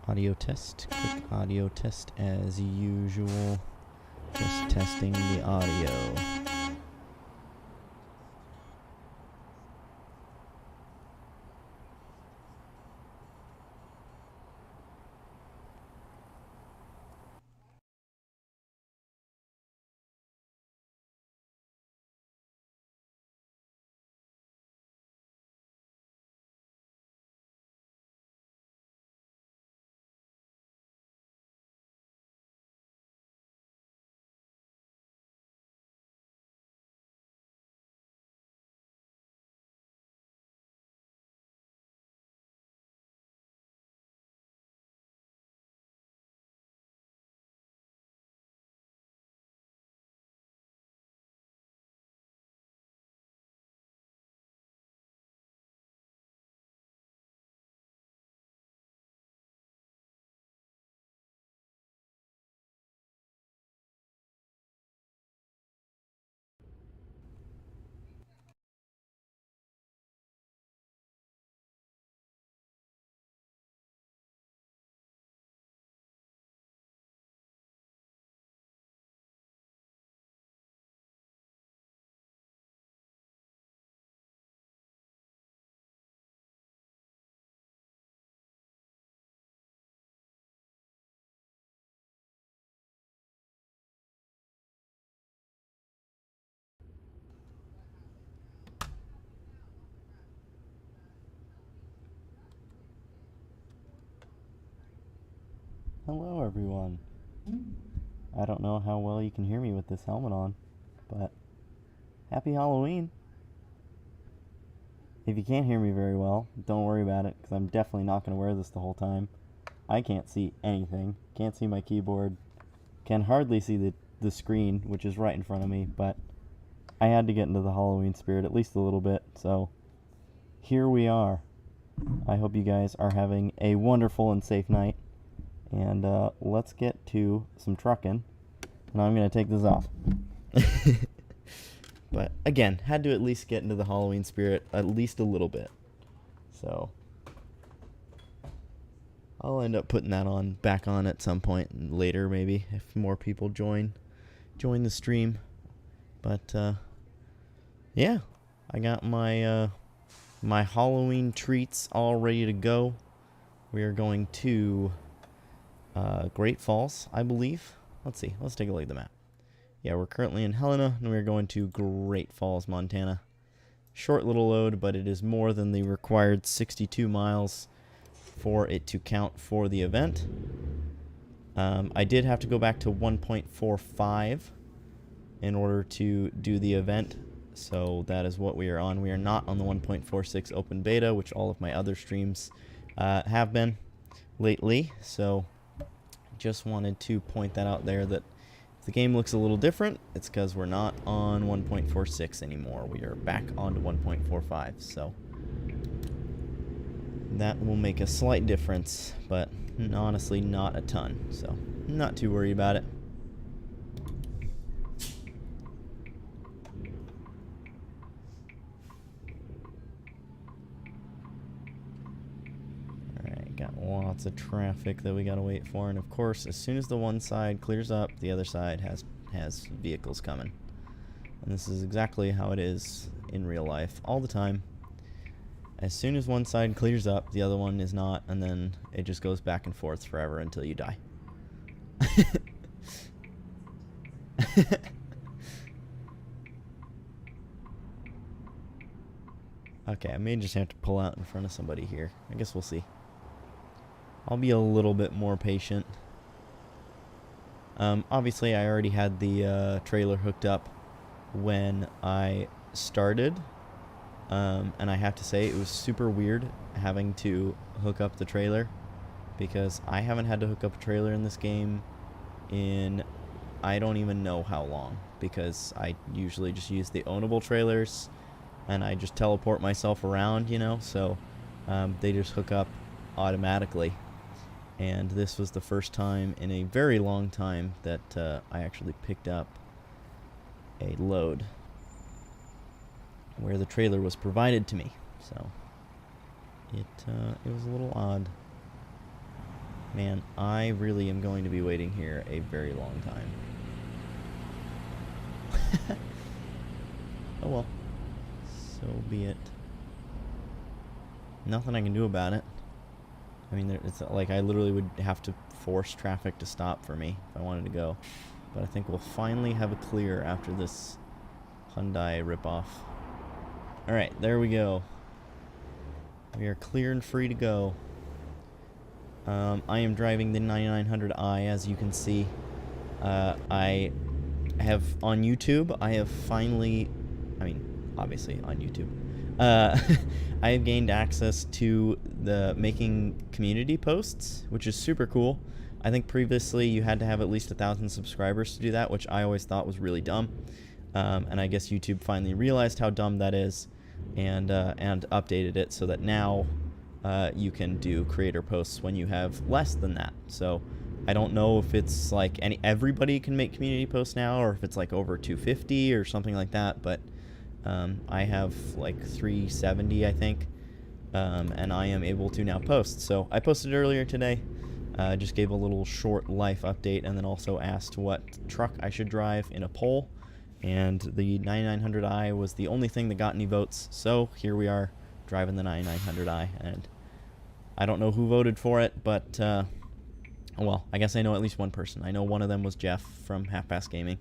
Audio test, quick audio test as usual. Just testing the audio. Hello everyone. I don't know how well you can hear me with this helmet on, but happy Halloween. If you can't hear me very well, don't worry about it, because I'm definitely not going to wear this the whole time. I can't see anything, can't see my keyboard, can hardly see the screen, which is right in front of me, but I had to get into the Halloween spirit at least a little bit, so here we are. I hope you guys are having a wonderful and safe night. And let's get to some trucking. And I'm going to take this off. But again, had to at least get into the Halloween spirit at least a little bit. So I'll end up putting that on back on at some point later, maybe, if more people join the stream. But yeah, I got my my Halloween treats all ready to go. We are going to Great Falls, I believe. Let's see. Let's take a look at the map. Yeah, we're currently in Helena, and we're going to Great Falls, Montana. Short little load, but it is more than the required 62 miles for it to count for the event. I did have to go back to 1.45 in order to do the event, so that is what we are on. We are not on the 1.46 open beta, which all of my other streams have been lately, so just wanted to point that out there, that if the game looks a little different, it's because we're not on 1.46 anymore. We are back on to 1.45, so that will make a slight difference, but honestly not a ton, so not too worried about it. Got lots of traffic that we gotta wait for, and of course, as soon as the one side clears up, the other side has vehicles coming. And this is exactly how it is in real life all the time. As soon as one side clears up, the other one is not, and then it just goes back and forth forever until you die. Okay, I may just have to pull out in front of somebody here. I guess we'll see. I'll be a little bit more patient. Obviously, I already had the trailer hooked up when I started. And I have to say, it was super weird having to hook up the trailer, because I haven't had to hook up a trailer in this game in I don't even know how long, because I usually just use the ownable trailers and I just teleport myself around, you know, so they just hook up automatically. And this was the first time in a very long time that I actually picked up a load where the trailer was provided to me. So it was a little odd. Man, I really am going to be waiting here a very long time. Oh well. So be it. Nothing I can do about it. I mean, it's like I literally would have to force traffic to stop for me if I wanted to go. But I think we'll finally have a clear after this Hyundai ripoff. Alright, there we go. We are clear and free to go. I am driving the 9900i, as you can see. I have on YouTube, I have finally, I mean, obviously on YouTube, I have gained access to the making community posts, which is super cool. I think previously you had to have at least 1,000 subscribers to do that, which I always thought was really dumb. And I guess YouTube finally realized how dumb that is, and updated it so that now you can do creator posts when you have less than that. So I don't know if it's like everybody can make community posts now, or if it's like over 250 or something like that, but I have like 370, I think, and I am able to now post. So I posted earlier today, just gave a little short life update, and then also asked what truck I should drive in a poll, and the 9900i was the only thing that got any votes, so here we are driving the 9900i, and I don't know who voted for it, but well, I guess I know at least one person. I know one of them was Jeff from Half Past Gaming.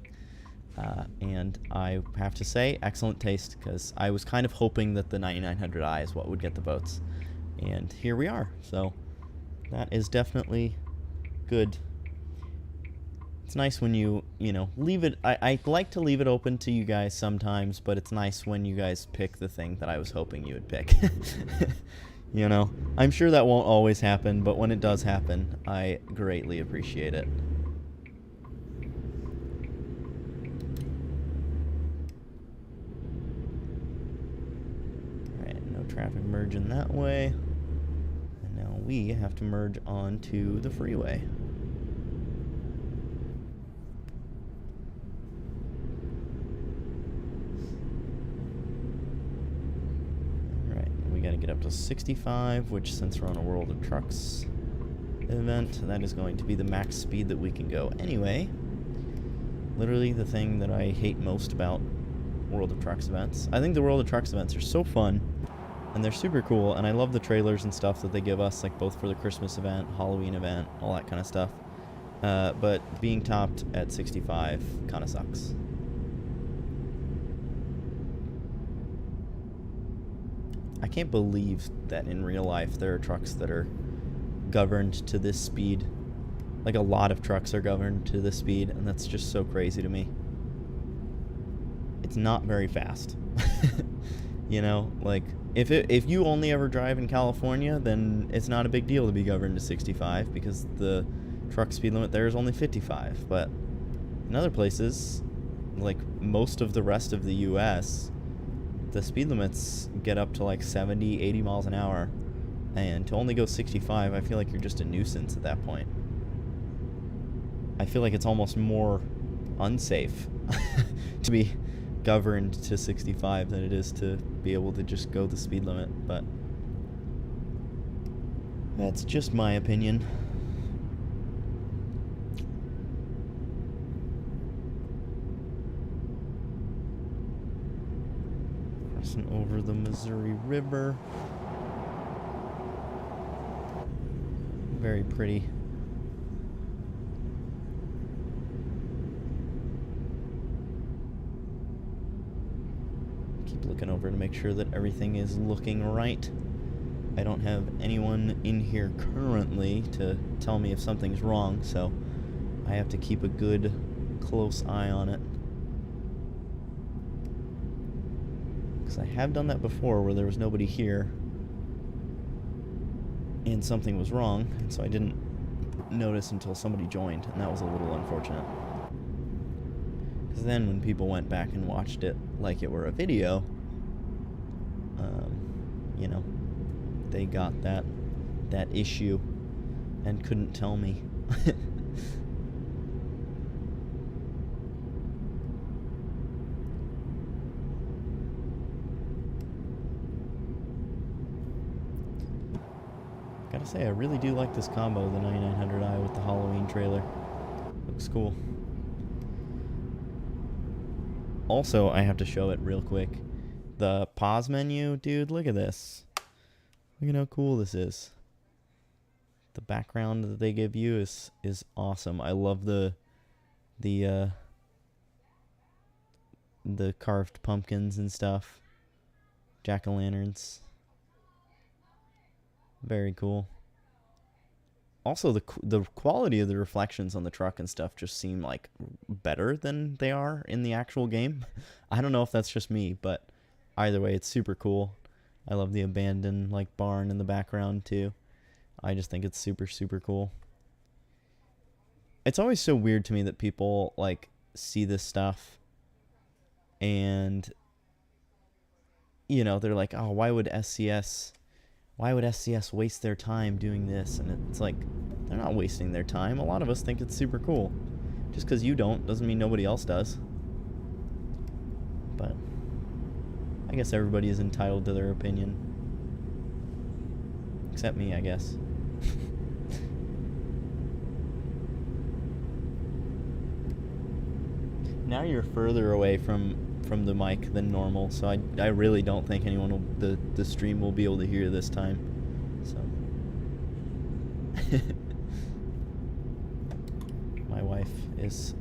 And I have to say, excellent taste, because I was kind of hoping that the 9900i is what would get the votes. And here we are. So that is definitely good. It's nice when you know, leave it. I like to leave it open to you guys sometimes, but it's nice when you guys pick the thing that I was hoping you would pick. You know, I'm sure that won't always happen, but when it does happen, I greatly appreciate it. Alright, no traffic merging that way. And now we have to merge onto the freeway. Got to get up to 65, which, since we're on a World of Trucks event, that is going to be the max speed that we can go anyway. Literally the thing that I hate most about World of Trucks events. I think the World of Trucks events are so fun, and they're super cool, and I love the trailers and stuff that they give us, like both for the Christmas event, Halloween event, all that kind of stuff. But being topped at 65 kind of sucks. I can't believe that in real life there are trucks that are governed to this speed. Like, a lot of trucks are governed to this speed, and that's just so crazy to me. It's not very fast. You know, like, if you only ever drive in California, then it's not a big deal to be governed to 65, because the truck speed limit there is only 55. But in other places, like most of the rest of the US, the speed limits get up to like 70, 80 miles an hour, and to only go 65, I feel like you're just a nuisance at that point. I feel like it's almost more unsafe to be governed to 65 than it is to be able to just go the speed limit, but that's just my opinion. Over the Missouri River. Very pretty. Keep looking over to make sure that everything is looking right. I don't have anyone in here currently to tell me if something's wrong, so I have to keep a good, close eye on it. I have done that before where there was nobody here and something was wrong, and so I didn't notice until somebody joined, and that was a little unfortunate. Because then when people went back and watched it like it were a video, you know, they got that issue and couldn't tell me. gotta say, I really do like this combo, the 9900i with the Hauloween trailer. Looks cool. Also, I have to show it real quick. The pause menu, dude, look at this. Look at how cool this is. The background that they give you is awesome. I love the carved pumpkins and stuff. Jack-o'-lanterns. Very cool. Also, the quality of the reflections on the truck and stuff just seem like better than they are in the actual game. I don't know if that's just me, but either way, it's super cool. I love the abandoned like barn in the background too. I just think it's super, super cool. It's always so weird to me that people like see this stuff and, you know, they're like, oh, why would SCS waste their time doing this? And it's like, they're not wasting their time. A lot of us think it's super cool. Just because you don't doesn't mean nobody else does. But I guess everybody is entitled to their opinion. Except me, I guess. Now you're further away from the mic than normal, so I really don't think anyone will, the stream will be able to hear this time. So my wife is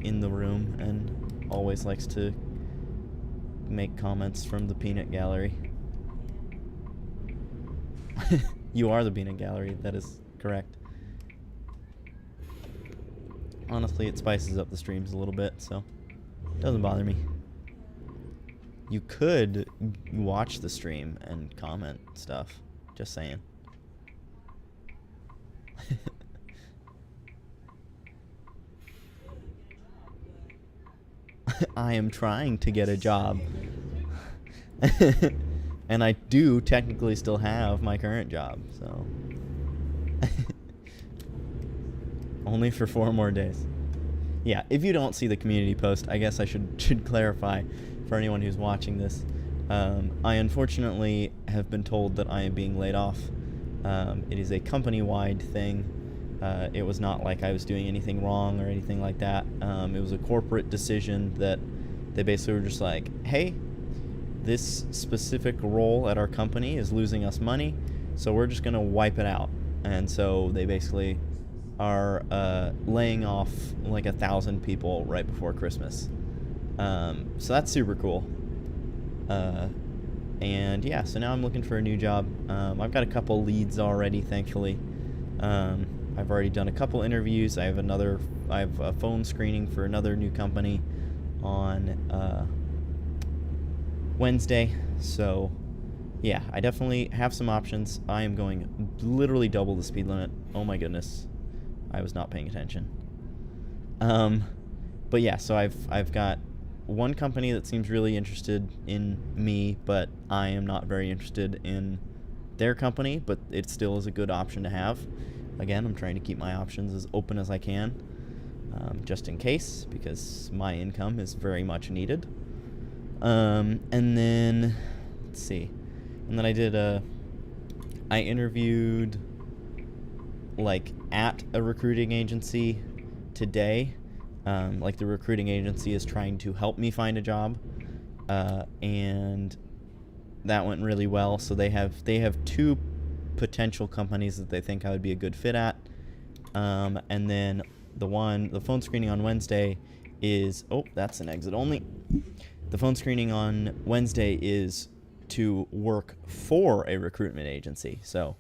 in the room and always likes to make comments from the peanut gallery. You are the peanut gallery, that is correct. Honestly, it spices up the streams a little bit, so it doesn't bother me. You could watch the stream and comment stuff. Just saying. I am trying to get a job. And I do technically still have my current job, so... Only for 4 more days. Yeah, if you don't see the community post, I guess I should clarify for anyone who's watching this. I unfortunately have been told that I am being laid off. It is a company-wide thing. It was not like I was doing anything wrong or anything like that. It was a corporate decision that they basically were just like, hey, this specific role at our company is losing us money, so we're just going to wipe it out. And so they basically are laying off like 1,000 people right before Christmas. So that's super cool. And yeah, so now I'm looking for a new job. I've got a couple leads already, thankfully. I've already done a couple interviews. I have a phone screening for another new company on Wednesday. So yeah, I definitely have some options. I am going literally double the speed limit. Oh my goodness. I was not paying attention. But yeah, so I've got one company that seems really interested in me, but I am not very interested in their company, but it still is a good option to have. Again, I'm trying to keep my options as open as I can, just in case, because my income is very much needed. And then, let's see. And then I interviewed like at a recruiting agency today. Like the recruiting agency is trying to help me find a job, and that went really well. So they have 2 potential companies that they think I would be a good fit at, and then the phone screening on Wednesday is, oh, that's an exit only. The phone screening on Wednesday is to work for a recruitment agency. So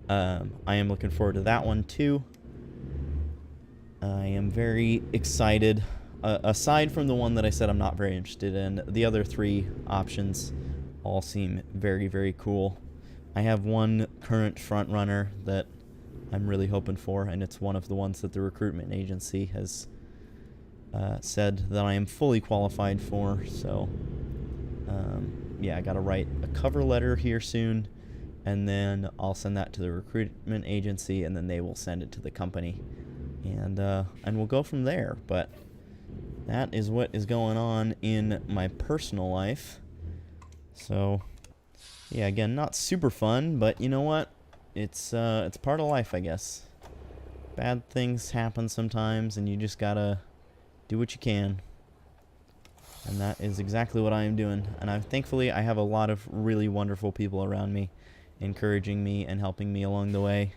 I am looking forward to that one too. I am very excited. Aside from the one that I said I'm not very interested in, the other 3 options all seem very, very cool. I have one current front runner that I'm really hoping for, and it's one of the ones that the recruitment agency has said that I am fully qualified for. So yeah, I got to write a cover letter here soon, and then I'll send that to the recruitment agency, and then they will send it to the company, and we'll go from there. But that is what is going on in my personal life. So yeah, again, not super fun, but you know what? it's part of life, I guess. Bad things happen sometimes, and you just gotta do what you can. And that is exactly what I am doing. And thankfully I have a lot of really wonderful people around me, encouraging me and helping me along the way.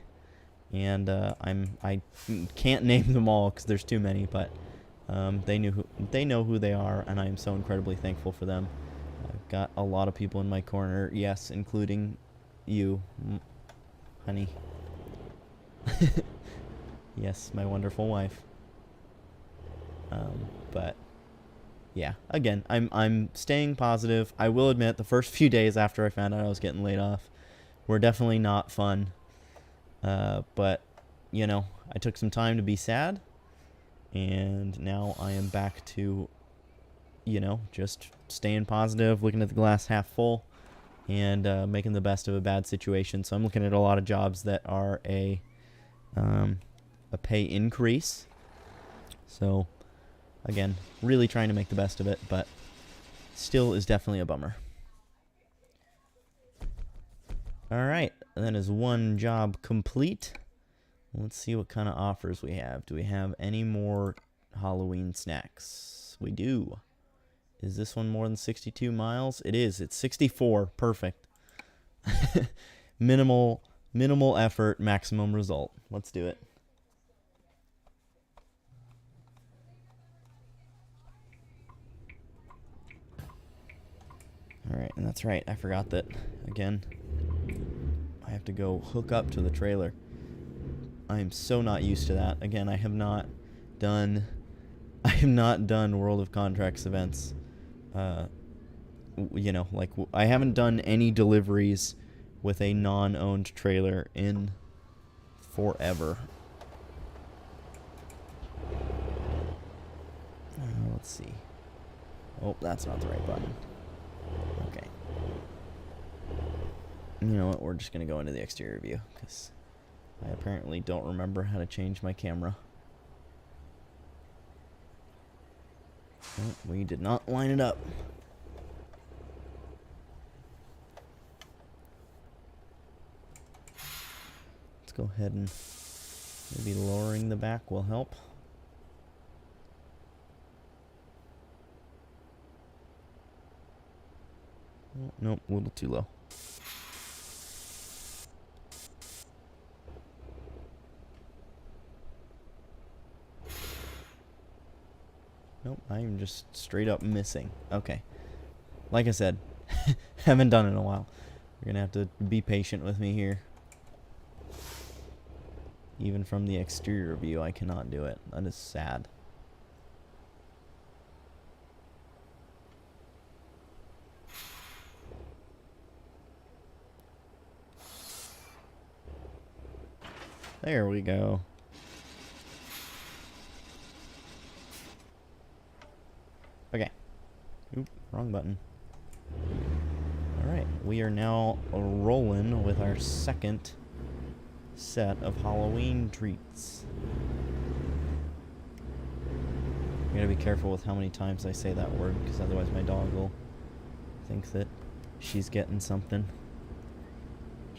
And I can't name them all because there's too many, but they know who they are, and I am so incredibly thankful for them. I've got a lot of people in my corner, yes, including you, honey. Yes, my wonderful wife. But yeah, again, I'm staying positive. I will admit, the first few days after I found out I was getting laid off were definitely not fun. But you know, I took some time to be sad, and now I am back to, you know, just staying positive, looking at the glass half full, and making the best of a bad situation. So I'm looking at a lot of jobs that are a pay increase. So again, really trying to make the best of it, but still is definitely a bummer. Alright, that is one job complete. Let's see what kind of offers we have. Do we have any more Hauloween snacks? We do. Is this one more than 62 miles? It is. It's 64. Perfect. Minimal effort, maximum result. Let's do it. Alright, and that's right. I forgot that, again, I have to go hook up to the trailer. I am so not used to that. Again, I have not done World of Contracts events. You know, like, I haven't done any deliveries with a non-owned trailer in forever. Let's see. Oh, that's not the right button. Okay. You know what? We're just going to go into the exterior view, because I apparently don't remember how to change my camera. Oh, we did not line it up. Let's go ahead and maybe lowering the back will help. Oh, nope, a little too low. Nope, I am just straight up missing. Okay. Like I said, haven't done it in a while. You're going to have to be patient with me here. Even from the exterior view, I cannot do it. That is sad. There we go. Okay. Oop, wrong button. Alright, we are now rolling with our second set of Hauloween treats. I gotta be careful with how many times I say that word, because otherwise my dog will think that she's getting something.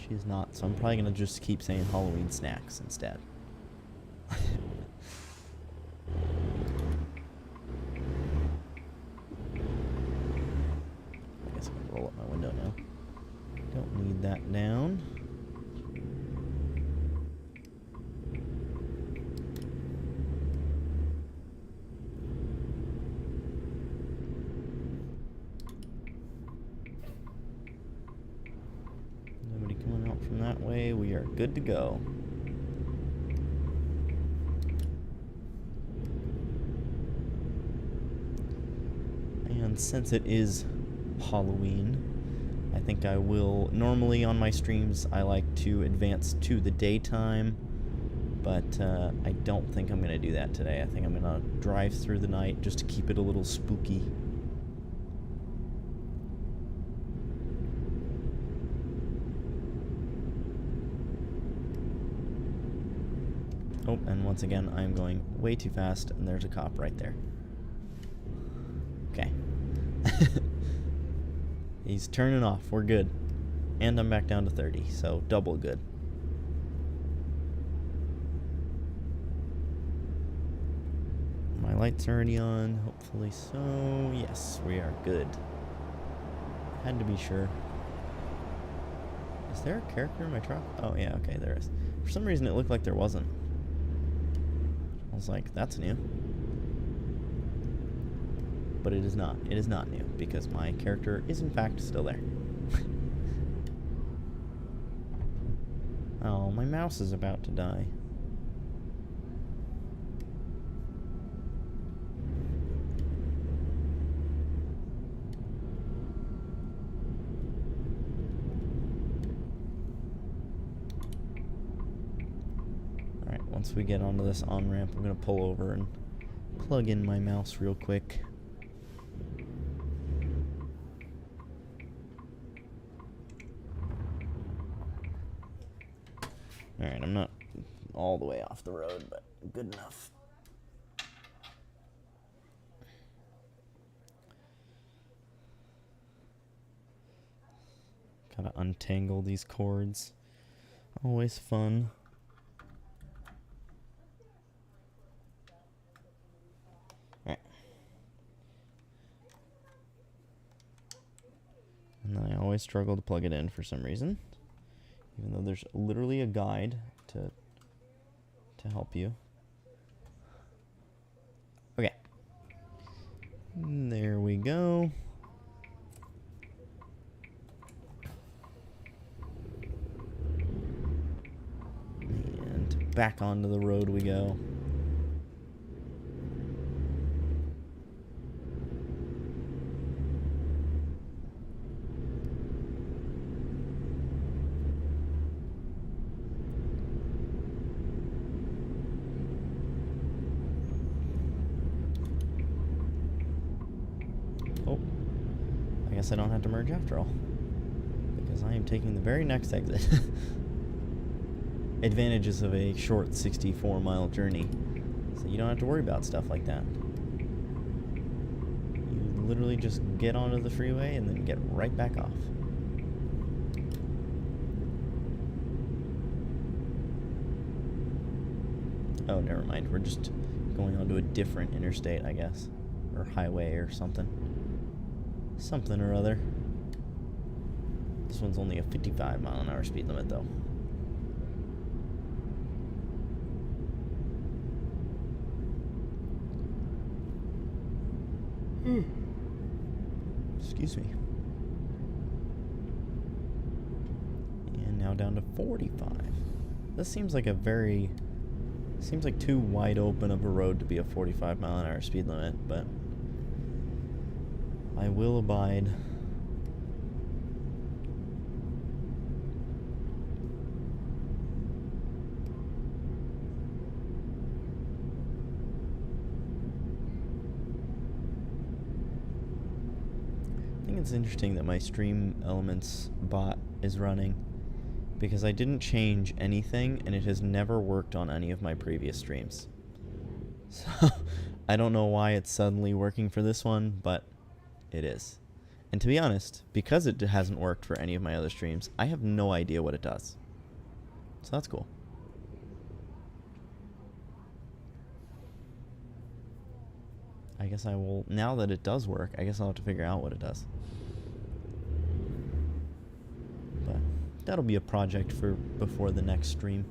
She's not, so I'm probably gonna just keep saying Hauloween snacks instead. I guess I'm gonna roll up my window now. Don't need that down. Nobody coming out from that way. We are good to go. And since it is Hauloween, I think I will, normally on my streams I like to advance to the daytime, but I don't think I'm going to do that today. I think I'm going to drive through the night just to keep it a little spooky. Oh, and once again I'm going way too fast, and there's a cop right there. Okay. He's turning off. We're good. And I'm back down to 30, so double good. lights already on? Hopefully so. Yes, we are good. Had to be sure. Is there a character in my truck? Oh, yeah, okay, there is. For some reason, it looked like there wasn't. I was like, that's new. But it is not. It is not new, because my character is, in fact, still there. Oh, my mouse is about to die. Alright, once we get onto this on-ramp, I'm going to pull over and plug in my mouse real quick. Alright, I'm not all the way off the road, but good enough. Gotta untangle these cords. Always fun. Alright. And then I always struggle to plug it in for some reason. Even though there's literally a guide to help you. Okay. There we go. And back onto the road we go. Oh, I guess I don't have to merge after all, because I am taking the very next exit. Advantages of a short 64-mile journey, so you don't have to worry about stuff like that. You literally just get onto the freeway and then get right back off. Oh, never mind. We're just going onto a different interstate, I guess, or highway or something. Something or other. This one's only a 55-mile-an-hour speed limit, though. Excuse me. And now down to 45. This seems like seems like too wide open of a road to be a 45-mile-an-hour speed limit, but I will abide. I think it's interesting that my Stream Elements bot is running, because I didn't change anything and it has never worked on any of my previous streams. So I don't know why it's suddenly working for this one, but it is. And to be honest, because it hasn't worked for any of my other streams, I have no idea what it does. So that's cool. I guess I will, now that it does work, I guess I'll have to figure out what it does. But that'll be a project for before the next stream.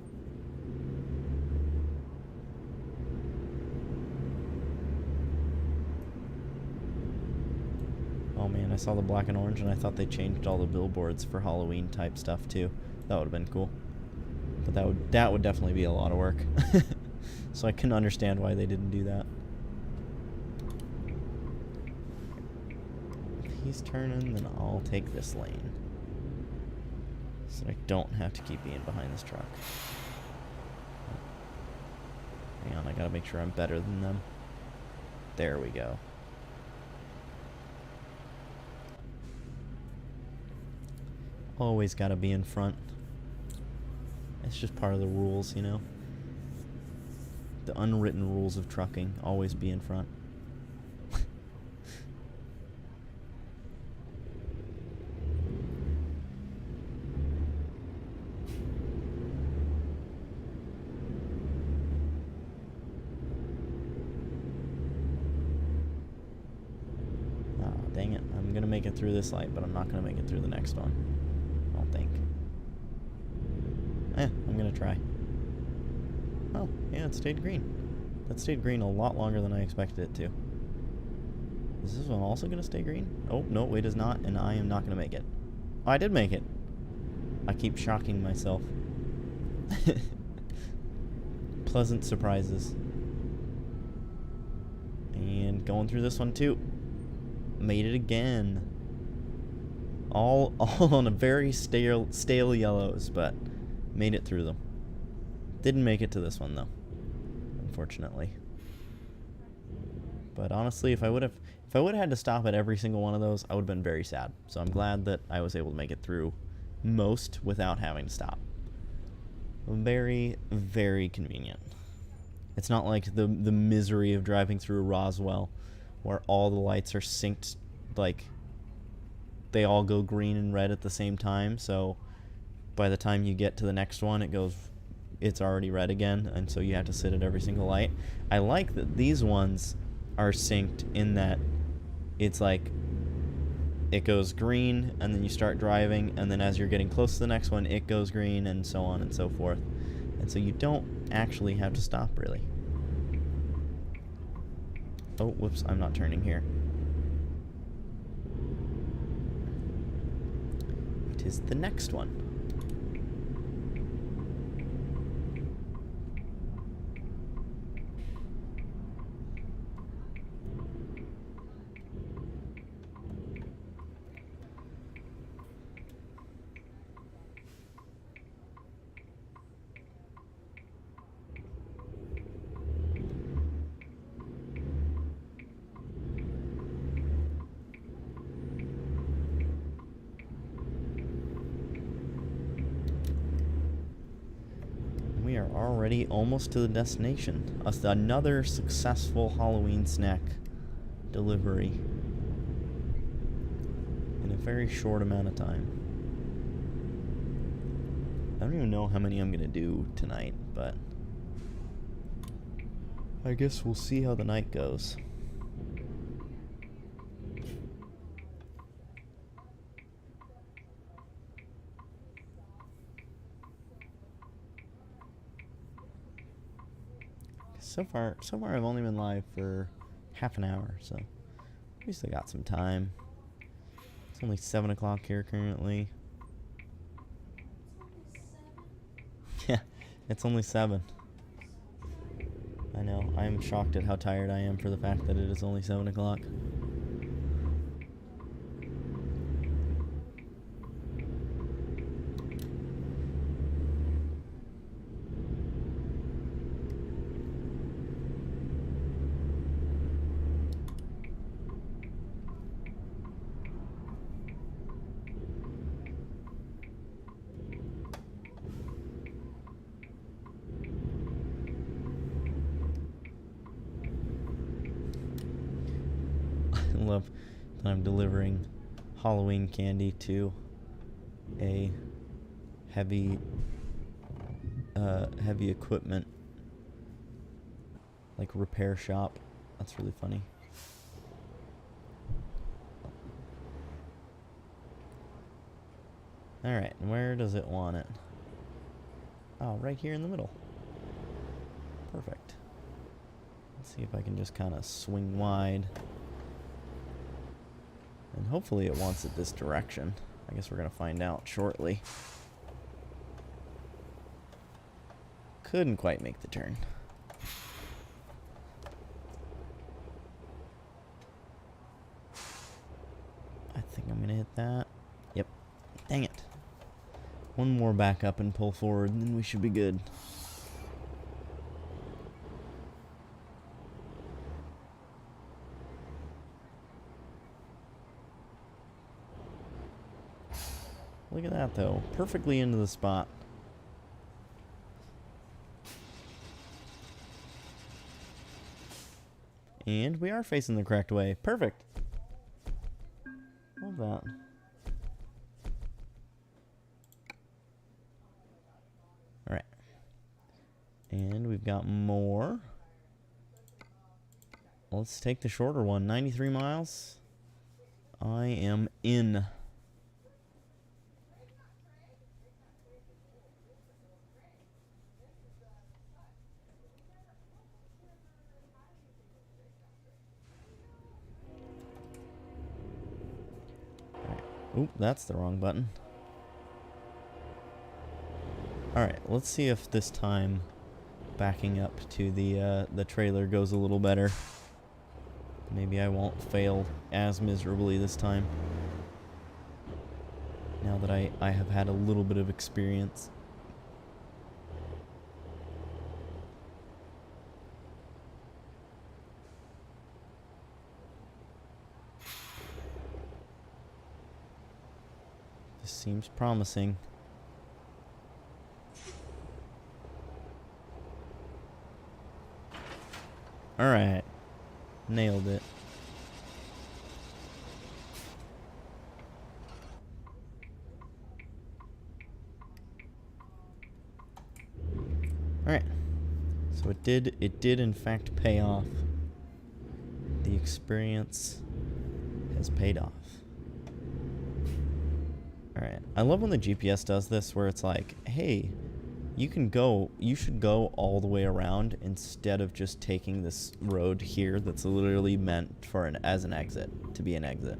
Oh man, I saw the black and orange and I thought they changed all the billboards for Halloween type stuff too. That would have been cool. But that would definitely be a lot of work. So I can understand why they didn't do that. If he's turning, then I'll take this lane, so I don't have to keep being behind this truck. Hang on, I gotta make sure I'm better than them. There we go. Always gotta be in front. It's just part of the rules, you know? The unwritten rules of trucking. Always be in front. Dang it. I'm going to make it through this light, but I'm not going to make it through the next one. I don't think. I'm going to try. Oh, yeah, it stayed green. That stayed green a lot longer than I expected it to. Is this one also going to stay green? Oh, no, it is not, and I am not going to make it. Oh, I did make it. I keep shocking myself. Pleasant surprises. And going through this one too. Made it again. All on a very stale yellows, but made it through them. Didn't make it to this one though, unfortunately. But honestly, if I would have had to stop at every single one of those, I would have been very sad. So I'm glad that I was able to make it through most without having to stop. Very, very convenient. It's not like the misery of driving through Roswell where all the lights are synced, like they all go green and red at the same time, so by the time you get to the next one it's already red again, and so you have to sit at every single light. I like that these ones are synced in that it's like it goes green and then you start driving, and then as you're getting close to the next one it goes green, and so on and so forth. And so you don't actually have to stop, really. Oh, whoops, I'm not turning here. It is the next one. We are already almost to the destination. Another successful Hauloween snack delivery in a very short amount of time. I don't even know how many I'm going to do tonight, but I guess we'll see how the night goes. So far I've only been live for half an hour, so we still got some time. It's only 7 o'clock here currently. Yeah, it's only 7. I know, I'm shocked at how tired I am for the fact that it is only 7 o'clock. I love that I'm delivering Hauloween candy to a heavy equipment, like, repair shop. That's really funny. Alright, and where does it want it? Oh, right here in the middle. Perfect. Let's see if I can just kind of swing wide. And hopefully it wants it this direction. I guess we're going to find out shortly. Couldn't quite make the turn. I think I'm going to hit that. Yep. Dang it. One more back up and pull forward, and then we should be good. Look at that, though. Perfectly into the spot. And we are facing the correct way. Perfect. Love that. Alright. And we've got more. Let's take the shorter one. 93 miles. I am in. Oop, that's the wrong button. Alright, let's see if this time backing up to the trailer goes a little better. Maybe I won't fail as miserably this time. Now that I have had a little bit of experience. This seems promising. Alright. Nailed it. Alright. So it did in fact pay off. The experience has paid off. Alright. I love when the GPS does this where it's like, hey, you should go all the way around instead of just taking this road here that's literally meant for as an exit, to be an exit.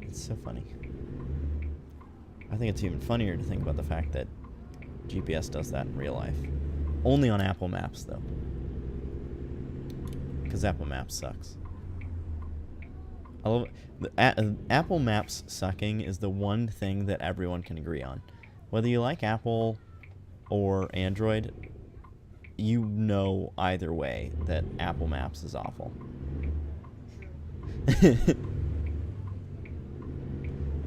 It's so funny. I think it's even funnier to think about the fact that GPS does that in real life. Only on Apple Maps, though. Because Apple Maps sucks. I love Apple Maps sucking is the one thing that everyone can agree on. Whether you like Apple or Android, you know either way that Apple Maps is awful.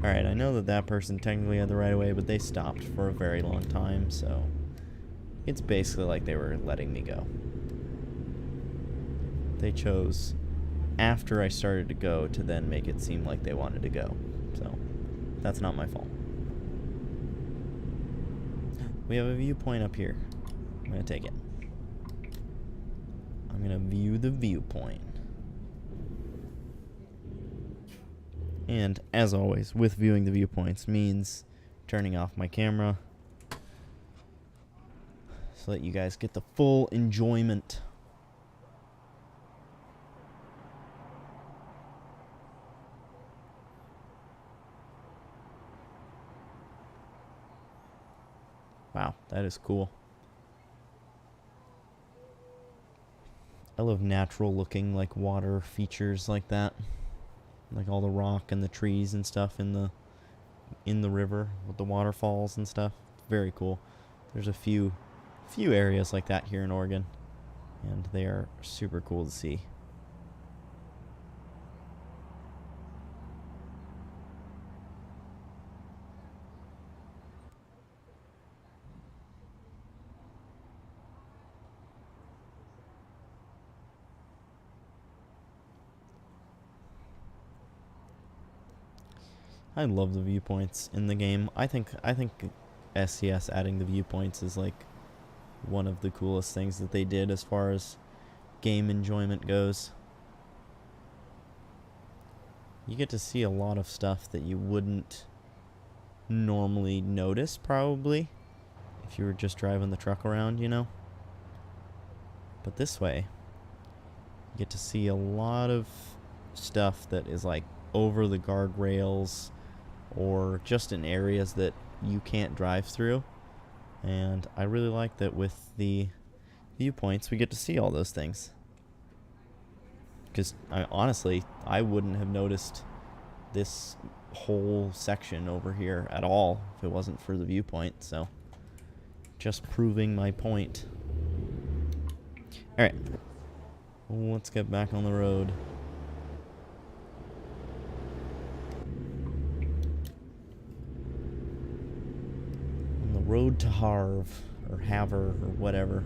Alright, I know that person technically had the right of way, but they stopped for a very long time, so it's basically like they were letting me go. They chose after I started to go to then make it seem like they wanted to go. So, that's not my fault. We have a viewpoint up here. I'm going to take it. I'm going to view the viewpoint. And, as always, with viewing the viewpoints means turning off my camera so that you guys get the full enjoyment. Wow, that is cool. I love natural looking like water features like that. Like all the rock and the trees and stuff in the river with the waterfalls and stuff. Very cool. There's a few areas like that here in Oregon, and they are super cool to see. I love the viewpoints in the game. I think SCS adding the viewpoints is like one of the coolest things that they did as far as game enjoyment goes. You get to see a lot of stuff that you wouldn't normally notice, probably, if you were just driving the truck around, you know? But this way, you get to see a lot of stuff that is like over the guardrails or just in areas that you can't drive through. And I really like that with the viewpoints we get to see all those things. Because honestly, I wouldn't have noticed this whole section over here at all if it wasn't for the viewpoint. So, just proving my point. Alright, let's get back on the road. Road to Harv, or Haver, or whatever,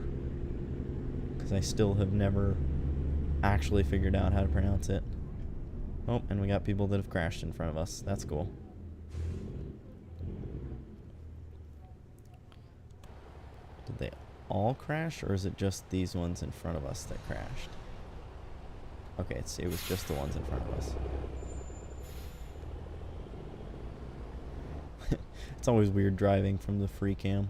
because I still have never actually figured out how to pronounce it. Oh, and we got people that have crashed in front of us. That's cool. Did they all crash, or is it just these ones in front of us that crashed? Okay, it was just the ones in front of us. It's always weird driving from the free cam.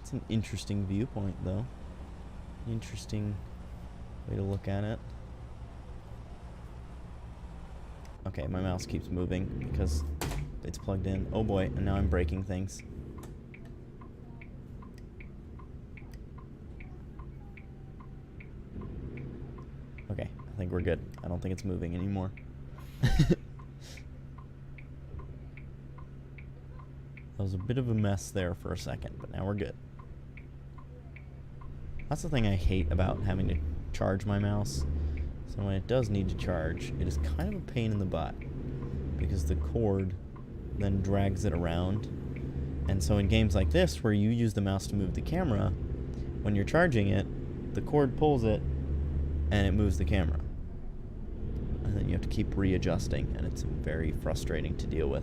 It's an interesting viewpoint, though. Interesting way to look at it. Okay, my mouse keeps moving because it's plugged in. Oh boy, and now I'm breaking things. Okay, I think we're good. I don't think it's moving anymore. That was a bit of a mess there for a second, but now we're good. That's the thing I hate about having to charge my mouse. So when it does need to charge, it is kind of a pain in the butt because the cord then drags it around. And so in games like this, where you use the mouse to move the camera, when you're charging it, the cord pulls it and it moves the camera. And then you have to keep readjusting, and it's very frustrating to deal with.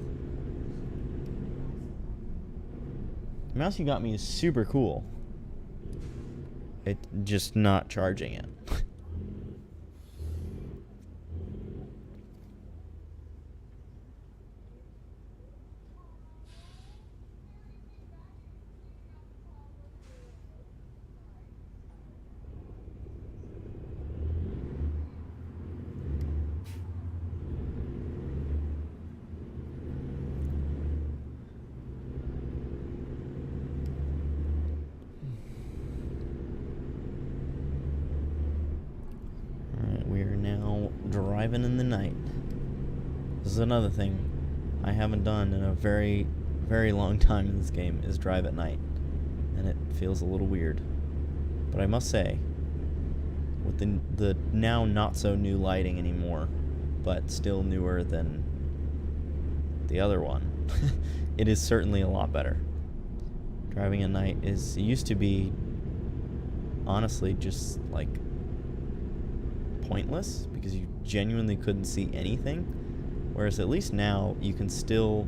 The mouse you got me is super cool. It's just not charging it. Driving in the night. This is another thing I haven't done in a very, very long time in this game, is drive at night. And it feels a little weird. But I must say, with the now not so new lighting anymore, but still newer than the other one, it is certainly a lot better. Driving at night it used to be, honestly, just like pointless because you genuinely couldn't see anything, whereas at least now you can still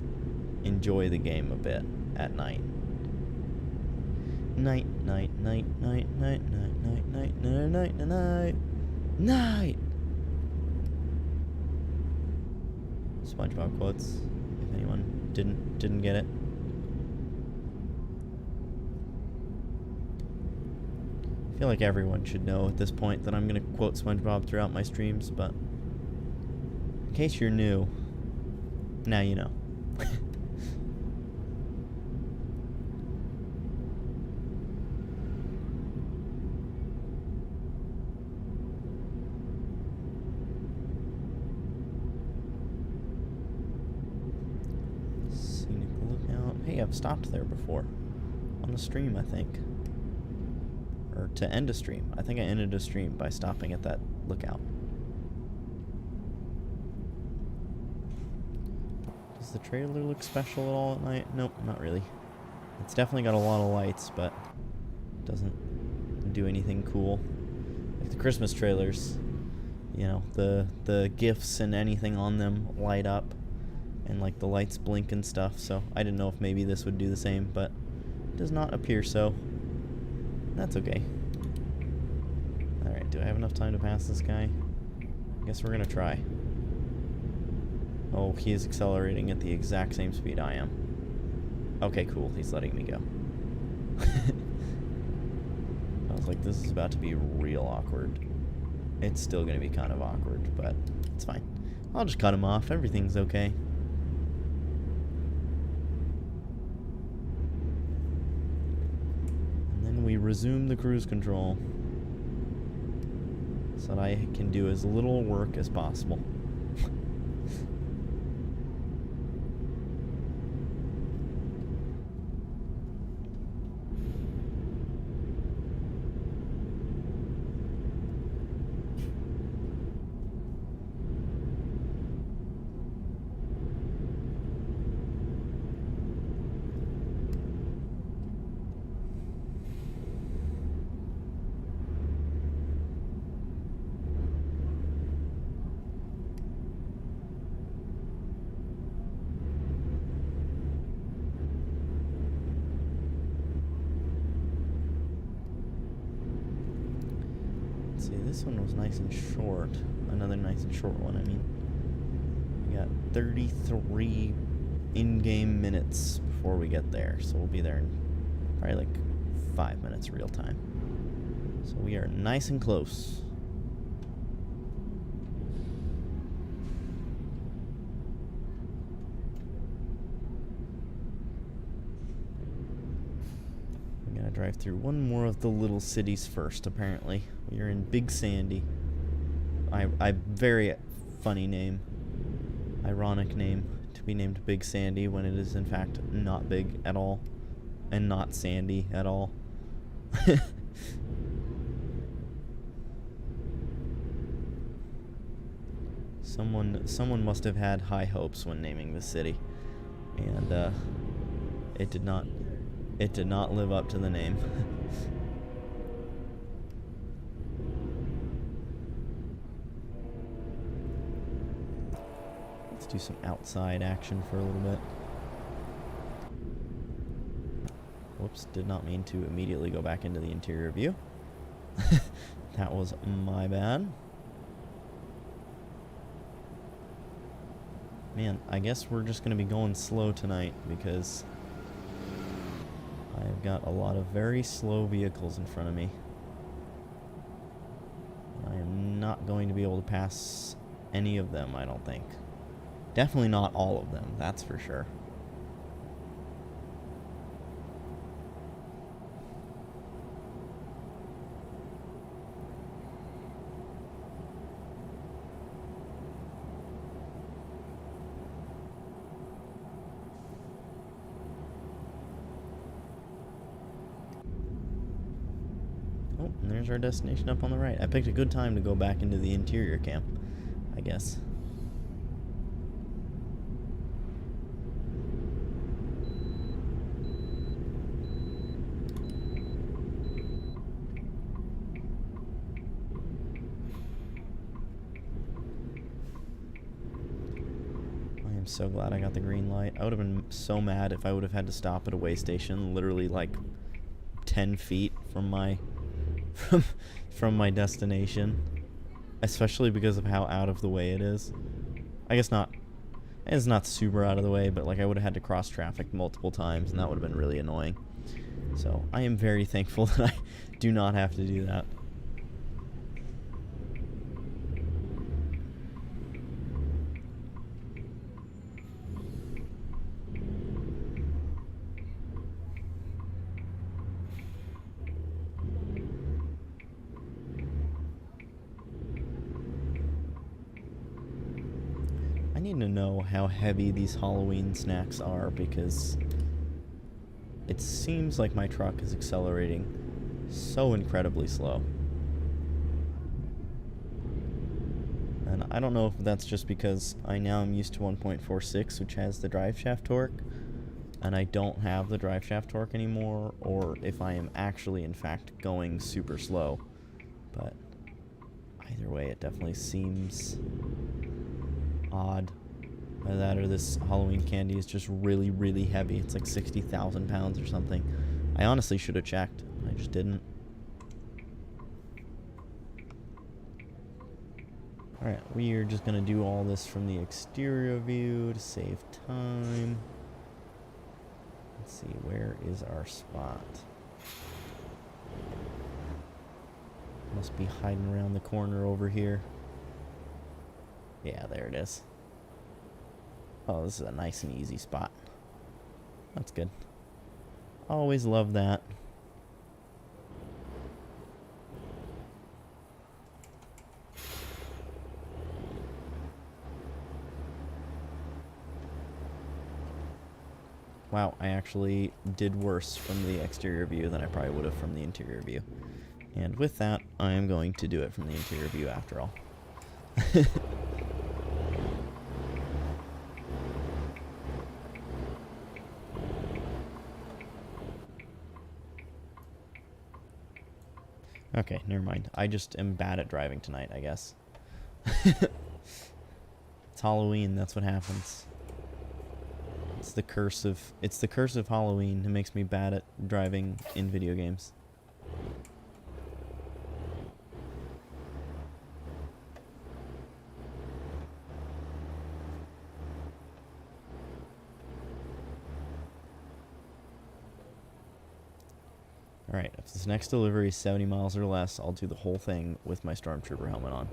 enjoy the game a bit at night. Night, night, night, night, night, night, night, night, night, night, night, night. SpongeBob quotes, if anyone didn't get it. I feel like everyone should know at this point that I'm going to quote SpongeBob throughout my streams, but in case you're new, now you know. Scenic lookout. Hey, I've stopped there before. On the stream, I think. Or to end a stream. I think I ended a stream by stopping at that lookout. Does the trailer look special at all at night? Nope, not really. It's definitely got a lot of lights, but doesn't do anything cool. Like the Christmas trailers, you know, the GIFs and anything on them light up, and like the lights blink and stuff, so I didn't know if maybe this would do the same, but it does not appear so. That's okay. Alright, do I have enough time to pass this guy? I guess we're gonna try. Oh, he is accelerating at the exact same speed I am. Okay, cool. He's letting me go. I was like, this is about to be real awkward. It's still gonna be kind of awkward, but it's fine. I'll just cut him off. Everything's okay. We resume the cruise control so that I can do as little work as possible. this one was nice and short. Another nice and short one, I mean. We got 33 in-game minutes before we get there, so we'll be there in probably like 5 minutes real time. So we are nice and close. We gotta drive through one more of the little cities first, apparently. We are in Big Sandy. Very funny name. Ironic name to be named Big Sandy when it is in fact not big at all. And not sandy at all. Someone must have had high hopes when naming the city, and it did not live up to the name. Let's do some outside action for a little bit. Whoops, did not mean to immediately go back into the interior view. That was my bad. Man, I guess we're just going to be going slow tonight because I've got a lot of very slow vehicles in front of me. I am not going to be able to pass any of them, I don't think. Definitely not all of them, that's for sure. Oh, and there's our destination up on the right. I picked a good time to go back into the interior camp, I guess. I am so glad I got the green light. I would have been so mad if I would have had to stop at a way station literally like 10 feet from my from my destination, especially because of how out of the way it is. I guess not. It's not super out of the way, but like I would have had to cross traffic multiple times, and that would have been really annoying. So I am very thankful that I do not have to do that. I need to know how heavy these Hauloween snacks are because it seems like my truck is accelerating so incredibly slow. And I don't know if that's just because I now am used to 1.46, which has the drive shaft torque, and I don't have the drive shaft torque anymore, or if I am actually in fact going super slow. But either way, it definitely seems odd. Either that or this Hauloween candy is just really, really heavy. It's like 60,000 pounds or something. I honestly should have checked. I just didn't. Alright, we are just going to do all this from the exterior view to save time. Let's see, where is our spot? Must be hiding around the corner over here. Yeah, there it is. Oh, this is a nice and easy spot. That's good. Always love that. Wow, I actually did worse from the exterior view than I probably would have from the interior view. And with that, I am going to do it from the interior view after all. Okay, never mind. I just am bad at driving tonight, I guess. It's Hauloween, that's what happens. It's the curse of Hauloween. It makes me bad at driving in video games. Alright, if this next delivery is 70 miles or less, I'll do the whole thing with my Stormtrooper helmet on.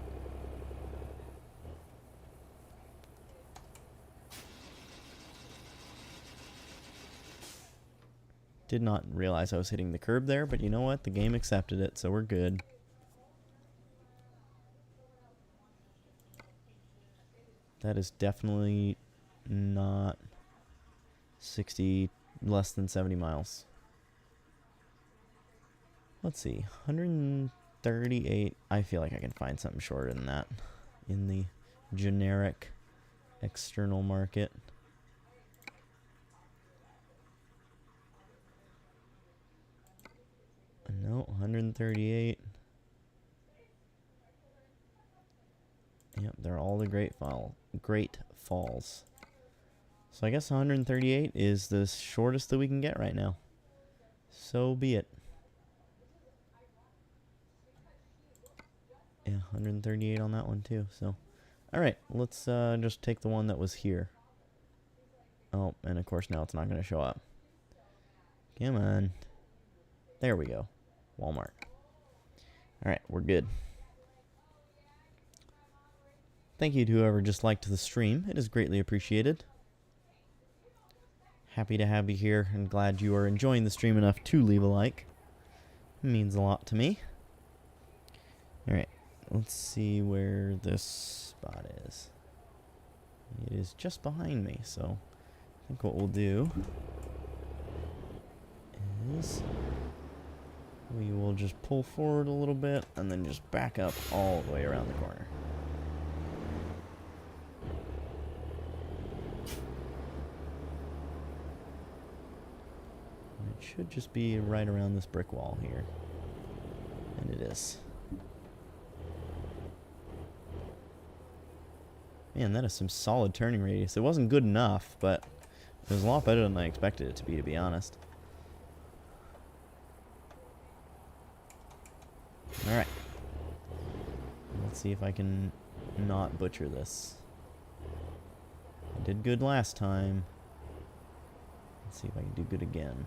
Did not realize I was hitting the curb there, but you know what? The game accepted it, so we're good. That is definitely not 60, less than 70 miles. Let's see, 138. I feel like I can find something shorter than that in the generic external market. No, 138. Yep, they're all the Great Falls. So I guess 138 is the shortest that we can get right now. So be it. Yeah, 138 on that one too. So, all right, let's just take the one that was here. Oh, and of course now it's not going to show up. Come on. There we go. Walmart. All right, we're good. Thank you to whoever just liked the stream. It is greatly appreciated. Happy to have you here and glad you are enjoying the stream enough to leave a like. It means a lot to me. All right, let's see where this spot is. It is just behind me, so I think what we'll do is we will just pull forward a little bit and then just back up all the way around the corner. It should just be right around this brick wall here. And it is. Man, that is some solid turning radius. It wasn't good enough, but it was a lot better than I expected it to be honest. Alright. Let's see if I can not butcher this. I did good last time. Let's see if I can do good again.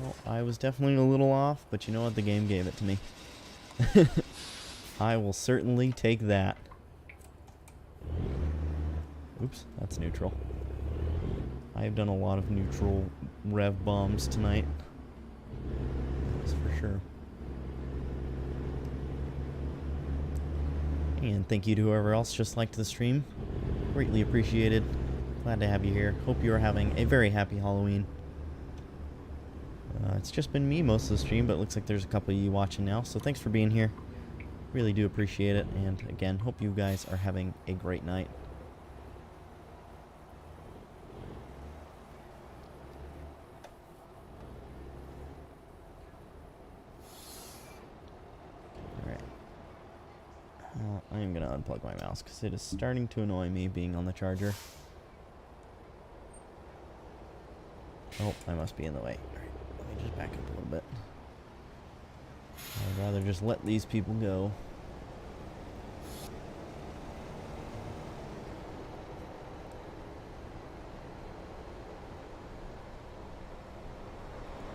Well, I was definitely a little off, but you know what? The game gave it to me. I will certainly take that. Oops, that's neutral. I have done a lot of neutral rev bombs tonight. That's for sure. And thank you to whoever else just liked the stream. Greatly appreciated. Glad to have you here. Hope you are having a very happy Halloween. It's just been me most of the stream, but it looks like there's a couple of you watching now, so thanks for being here. Really do appreciate it, and again, hope you guys are having a great night. Alright. I am going to unplug my mouse, because it is starting to annoy me being on the charger. Oh, I must be in the way. Let me just back up a little bit. I'd rather just let these people go.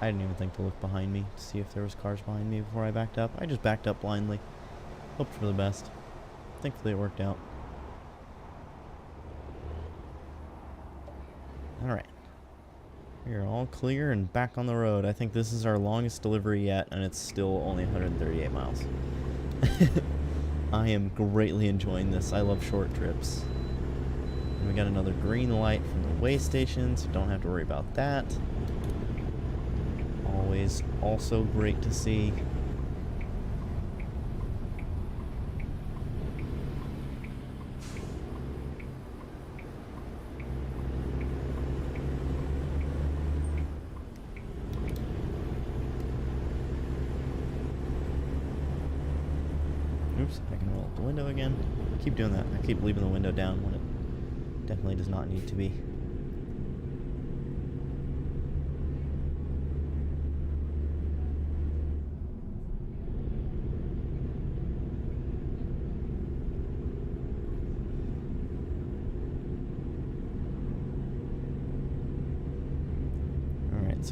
I didn't even think to look behind me to see if there was cars behind me before I backed up. I just backed up blindly. Hoped for the best. Thankfully it worked out. Alright. We are all clear and back on the road. I think this is our longest delivery yet, and it's still only 138 miles. I am greatly enjoying this. I love short trips. And we got another green light from the way station, so don't have to worry about that. Always also great to see. Oops, I can roll up the window again. Keep doing that. I keep leaving the window down when it definitely does not need to be.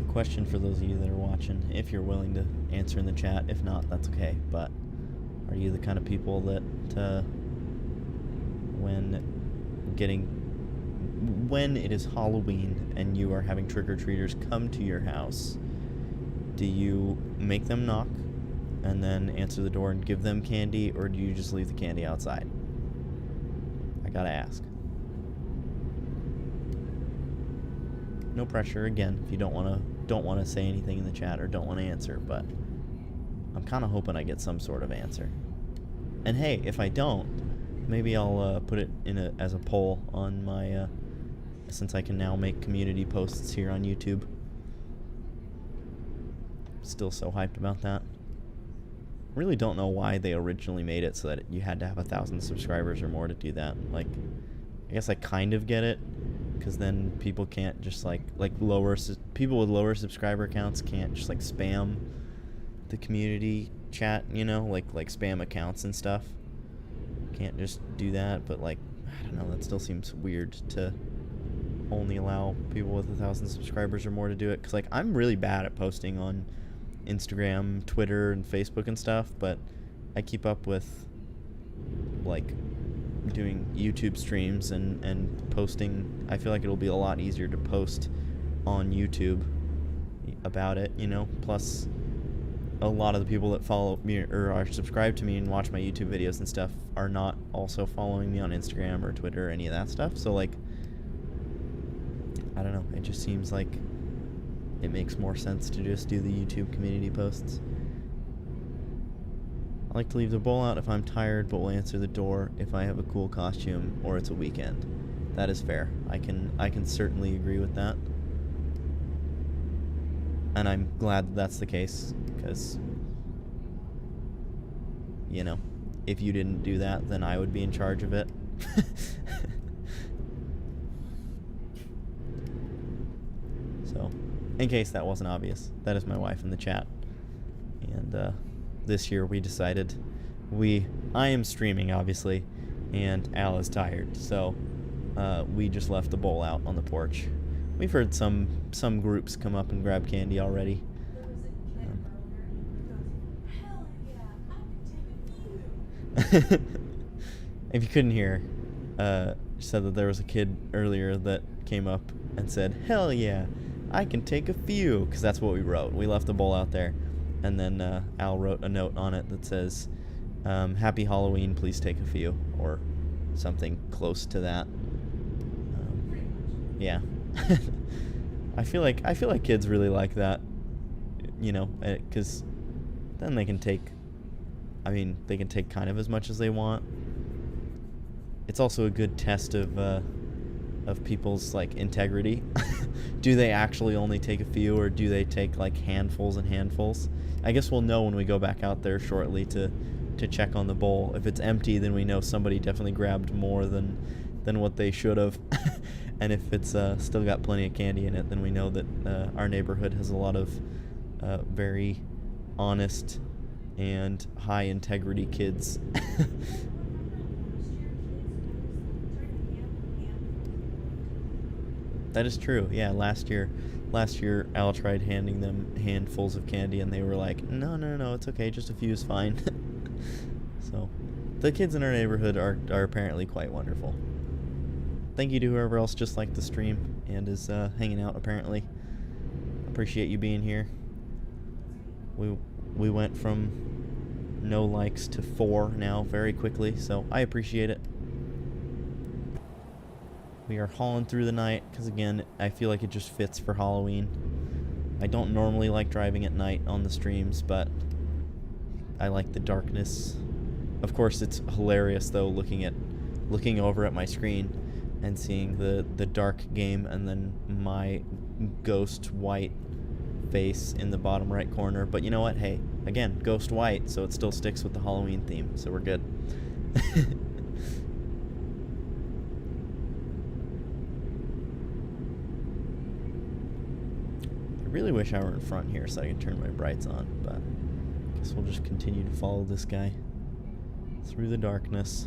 So question for those of you that are watching, if you're willing to answer in the chat. If not, that's okay. But are you the kind of people that when it is Halloween and you are having trick-or-treaters come to your house, do you make them knock and then answer the door and give them candy, or do you just leave the candy outside? I gotta ask. No pressure again if you don't wanna say anything in the chat or don't wanna answer, but I'm kinda hoping I get some sort of answer. And hey, if I don't, maybe I'll put it in as a poll on my since I can now make community posts here on YouTube. Still so hyped about that. Really don't know why they originally made it so that you had to have 1,000 subscribers or more to do that. Like, I guess I kind of get it, because then people can't just people with lower subscriber counts can't just like spam the community chat, you know, like spam accounts and stuff. Can't just do that, but like, I don't know, that still seems weird to only allow people with 1,000 subscribers or more to do it, because like I'm really bad at posting on Instagram, Twitter, and Facebook and stuff, but I keep up with like doing YouTube streams and posting. I feel like it'll be a lot easier to post on YouTube about it, you know. Plus, a lot of the people that follow me or are subscribed to me and watch my YouTube videos and stuff are not also following me on Instagram or Twitter or any of that stuff. So like, I don't know, it just seems like it makes more sense to just do the YouTube community posts. I like to leave the bowl out if I'm tired, but will answer the door if I have a cool costume or it's a weekend. That is fair. I can certainly agree with that. And I'm glad that's the case, because, you know, if you didn't do that, then I would be in charge of it. So, in case that wasn't obvious, that is my wife in the chat. And this year we decided I am streaming, obviously, and Al is tired, so we just left the bowl out on the porch. We've heard some groups come up and grab candy already. If you couldn't hear, said that there was a kid earlier that came up and said, "Hell yeah, I can take a few," because that's what we wrote. We left the bowl out there, and then Al wrote a note on it that says, "Happy Halloween, please take a few," or something close to that. Yeah. I feel like kids really like that, you know, because then they can take kind of as much as they want. It's also a good test of people's like integrity. Do they actually only take a few, or do they take like handfuls and handfuls? I guess we'll know when we go back out there shortly to check on the bowl. If it's empty, then we know somebody definitely grabbed more than what they should have. And if it's still got plenty of candy in it, then we know that our neighborhood has a lot of very honest and high integrity kids. That is true. Yeah, last year Al tried handing them handfuls of candy, and they were like, no, it's okay, just a few is fine. So, the kids in our neighborhood are apparently quite wonderful. Thank you to whoever else just liked the stream and is hanging out, apparently. Appreciate you being here. We went from no likes to 4 now very quickly, so I appreciate it. We are hauling through the night, because again, I feel like it just fits for Halloween. I don't normally like driving at night on the streams, but I like the darkness. Of course, it's hilarious though, looking over at my screen and seeing the dark game and then my ghost white face in the bottom right corner. But you know what? Hey, again, ghost white, so it still sticks with the Halloween theme, so we're good. I really wish I were in front here so I could turn my brights on, but I guess we'll just continue to follow this guy through the darkness.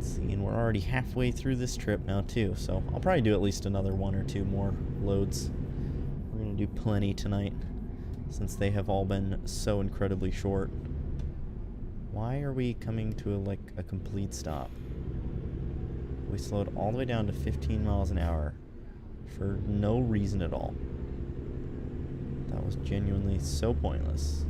Seeing where we're already halfway through this trip now, too, so I'll probably do at least another 1 or 2 more loads. We're going to do plenty tonight, since they have all been so incredibly short. Why are we coming to, a complete stop? We slowed all the way down to 15 miles an hour for no reason at all. That was genuinely so pointless.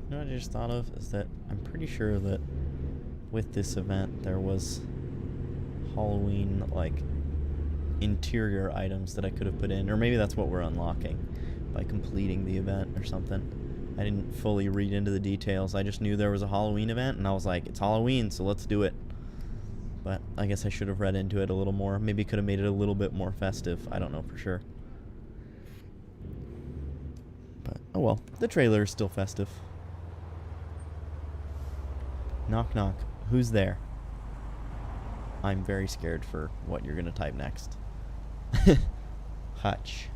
You know what I just thought of is that I'm pretty sure that with this event there was Hauloween interior items that I could have put in, or maybe that's what we're unlocking by completing the event or something. I didn't fully read into the details. I just knew there was a Hauloween event and I was like, it's Halloween, so let's do it. But I guess I should have read into it a little more. Maybe could have made it a little bit more festive. I don't know for sure. But oh well, the trailer is still festive. Knock knock. Who's there? I'm very scared for what you're gonna type next. Hutch.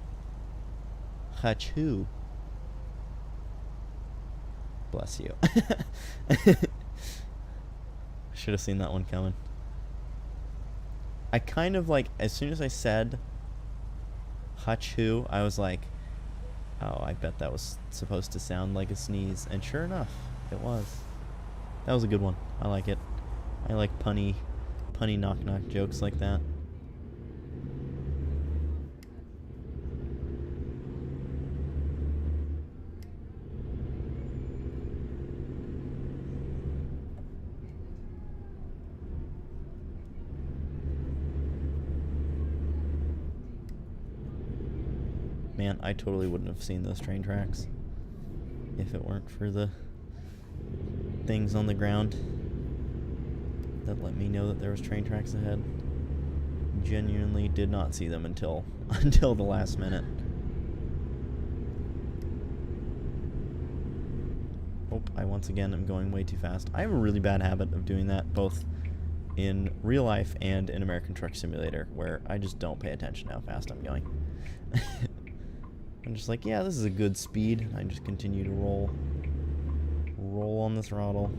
Hutch who? Bless you. Should have seen that one coming. I kind of as soon as I said Hutch who, I was like, oh, I bet that was supposed to sound like a sneeze. And sure enough, it was. That was a good one. I like it. I like punny knock-knock jokes like that. Man, I totally wouldn't have seen those train tracks if it weren't for the things on the ground that let me know that there was train tracks ahead. Genuinely did not see them until the last minute. Oh, I once again am going way too fast. I have a really bad habit of doing that both in real life and in American Truck Simulator, where I just don't pay attention to how fast I'm going. I'm just like, yeah, this is a good speed. I just continue to roll on the throttle.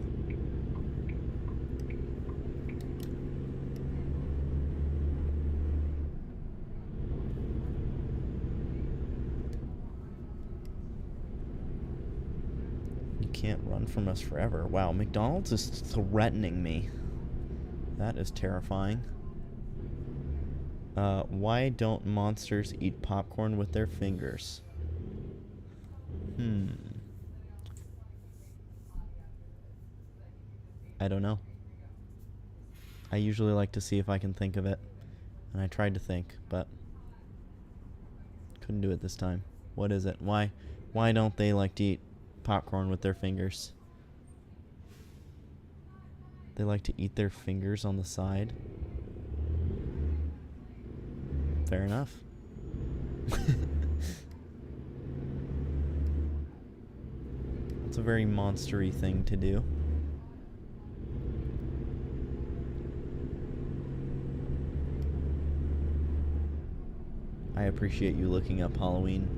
You can't run from us forever. Wow, McDonald's is threatening me. That is terrifying. Why don't monsters eat popcorn with their fingers? I don't know. I usually like to see if I can think of it. And I tried to think, but couldn't do it this time. What is it? Why don't they like to eat popcorn with their fingers? They like to eat their fingers on the side. Fair enough. It's a very monstery thing to do. I appreciate you looking up Halloween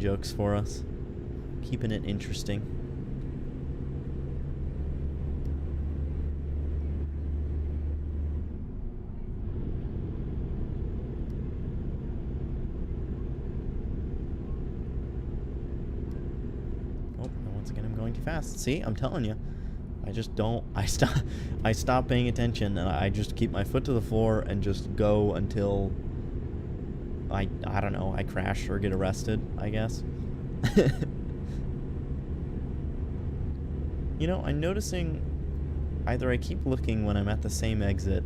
jokes for us. Keeping it interesting. Once again, I'm going too fast. See, I'm telling you. I just don't. I stop paying attention, and I just keep my foot to the floor and just go until I don't know, I crash or get arrested, I guess. You know, I'm noticing either I keep looking when I'm at the same exit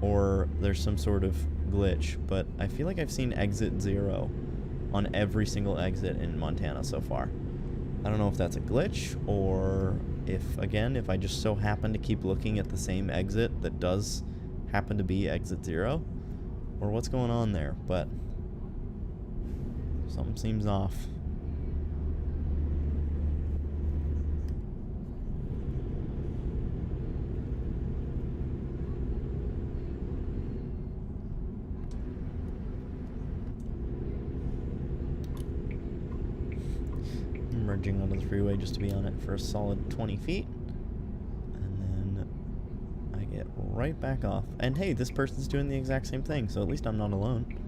or there's some sort of glitch, but I feel like I've seen exit 0 on every single exit in Montana so far. I don't know if that's a glitch or if, again, if I just so happen to keep looking at the same exit that does happen to be exit 0, or what's going on there, but something seems off. I'm merging onto the freeway just to be on it for a solid 20 feet. And then I get right back off. And hey, this person's doing the exact same thing, so at least I'm not alone.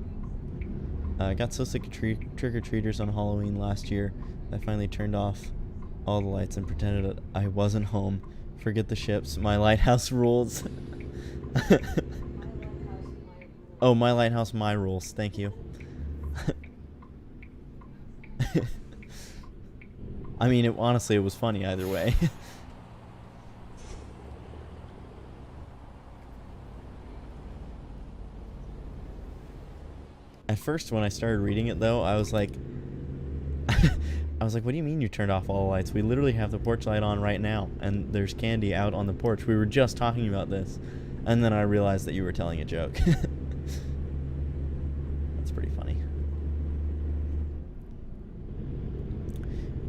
I got so sick of trick-or-treaters on Halloween last year, I finally turned off all the lights and pretended that I wasn't home. Forget the ships. My lighthouse rules. Oh, my lighthouse, my rules. Thank you. I mean, honestly, it was funny either way. At first, when I started reading it, though, I was like, what do you mean you turned off all the lights? We literally have the porch light on right now, and there's candy out on the porch. We were just talking about this. And then I realized that you were telling a joke. That's pretty funny.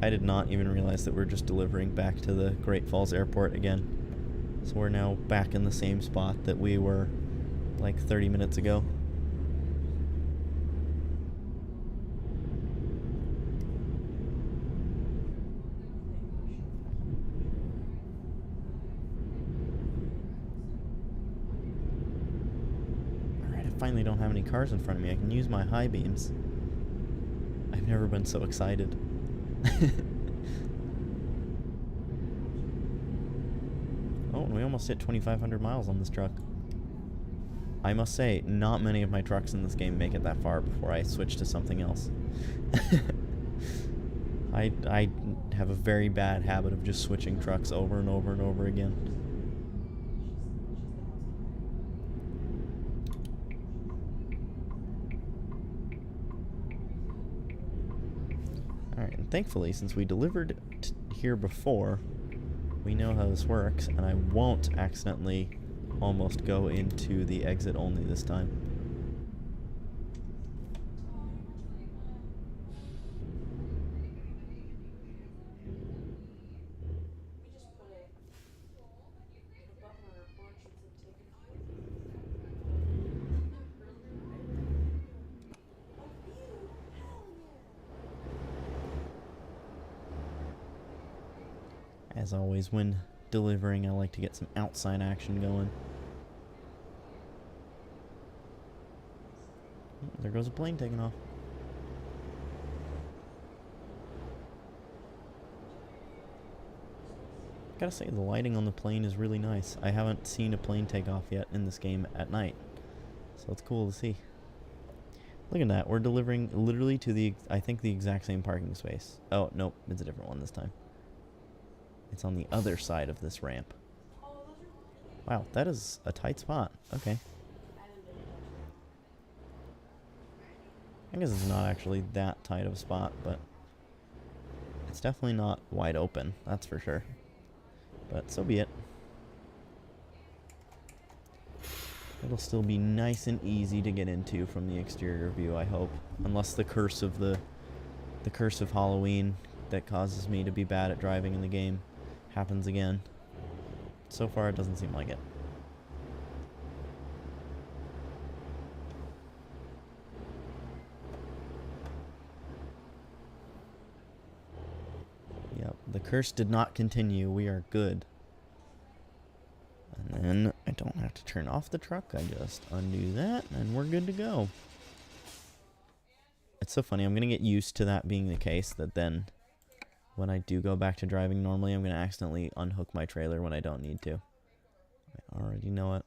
I did not even realize that we're just delivering back to the Great Falls Airport again. So we're now back in the same spot that we were like 30 minutes ago. Finally don't have any cars in front of me. I can use my high beams. I've never been so excited. Oh, and we almost hit 2,500 miles on this truck. I must say, not many of my trucks in this game make it that far before I switch to something else. I have a very bad habit of just switching trucks over and over and over again. Alright, and thankfully, since we delivered here before, we know how this works, and I won't accidentally almost go into the exit only this time. As always, when delivering, I like to get some outside action going. There goes a plane taking off. Gotta say, the lighting on the plane is really nice. I haven't seen a plane take off yet in this game at night, so it's cool to see. Look at that, we're delivering literally to the, I think, the exact same parking space. Oh, nope, it's a different one this time. It's on the other side of this ramp. Wow, that is a tight spot. Okay. I guess it's not actually that tight of a spot, but it's definitely not wide open, that's for sure. But so be it. It'll still be nice and easy to get into from the exterior view, I hope. Unless the curse of Hauloween that causes me to be bad at driving in the game happens again. So far, it doesn't seem like it. Yep, the curse did not continue. We are good. And then I don't have to turn off the truck. I just undo that, and we're good to go. It's so funny. I'm going to get used to that being the case, that then when I do go back to driving normally, I'm going to accidentally unhook my trailer when I don't need to. I already know it.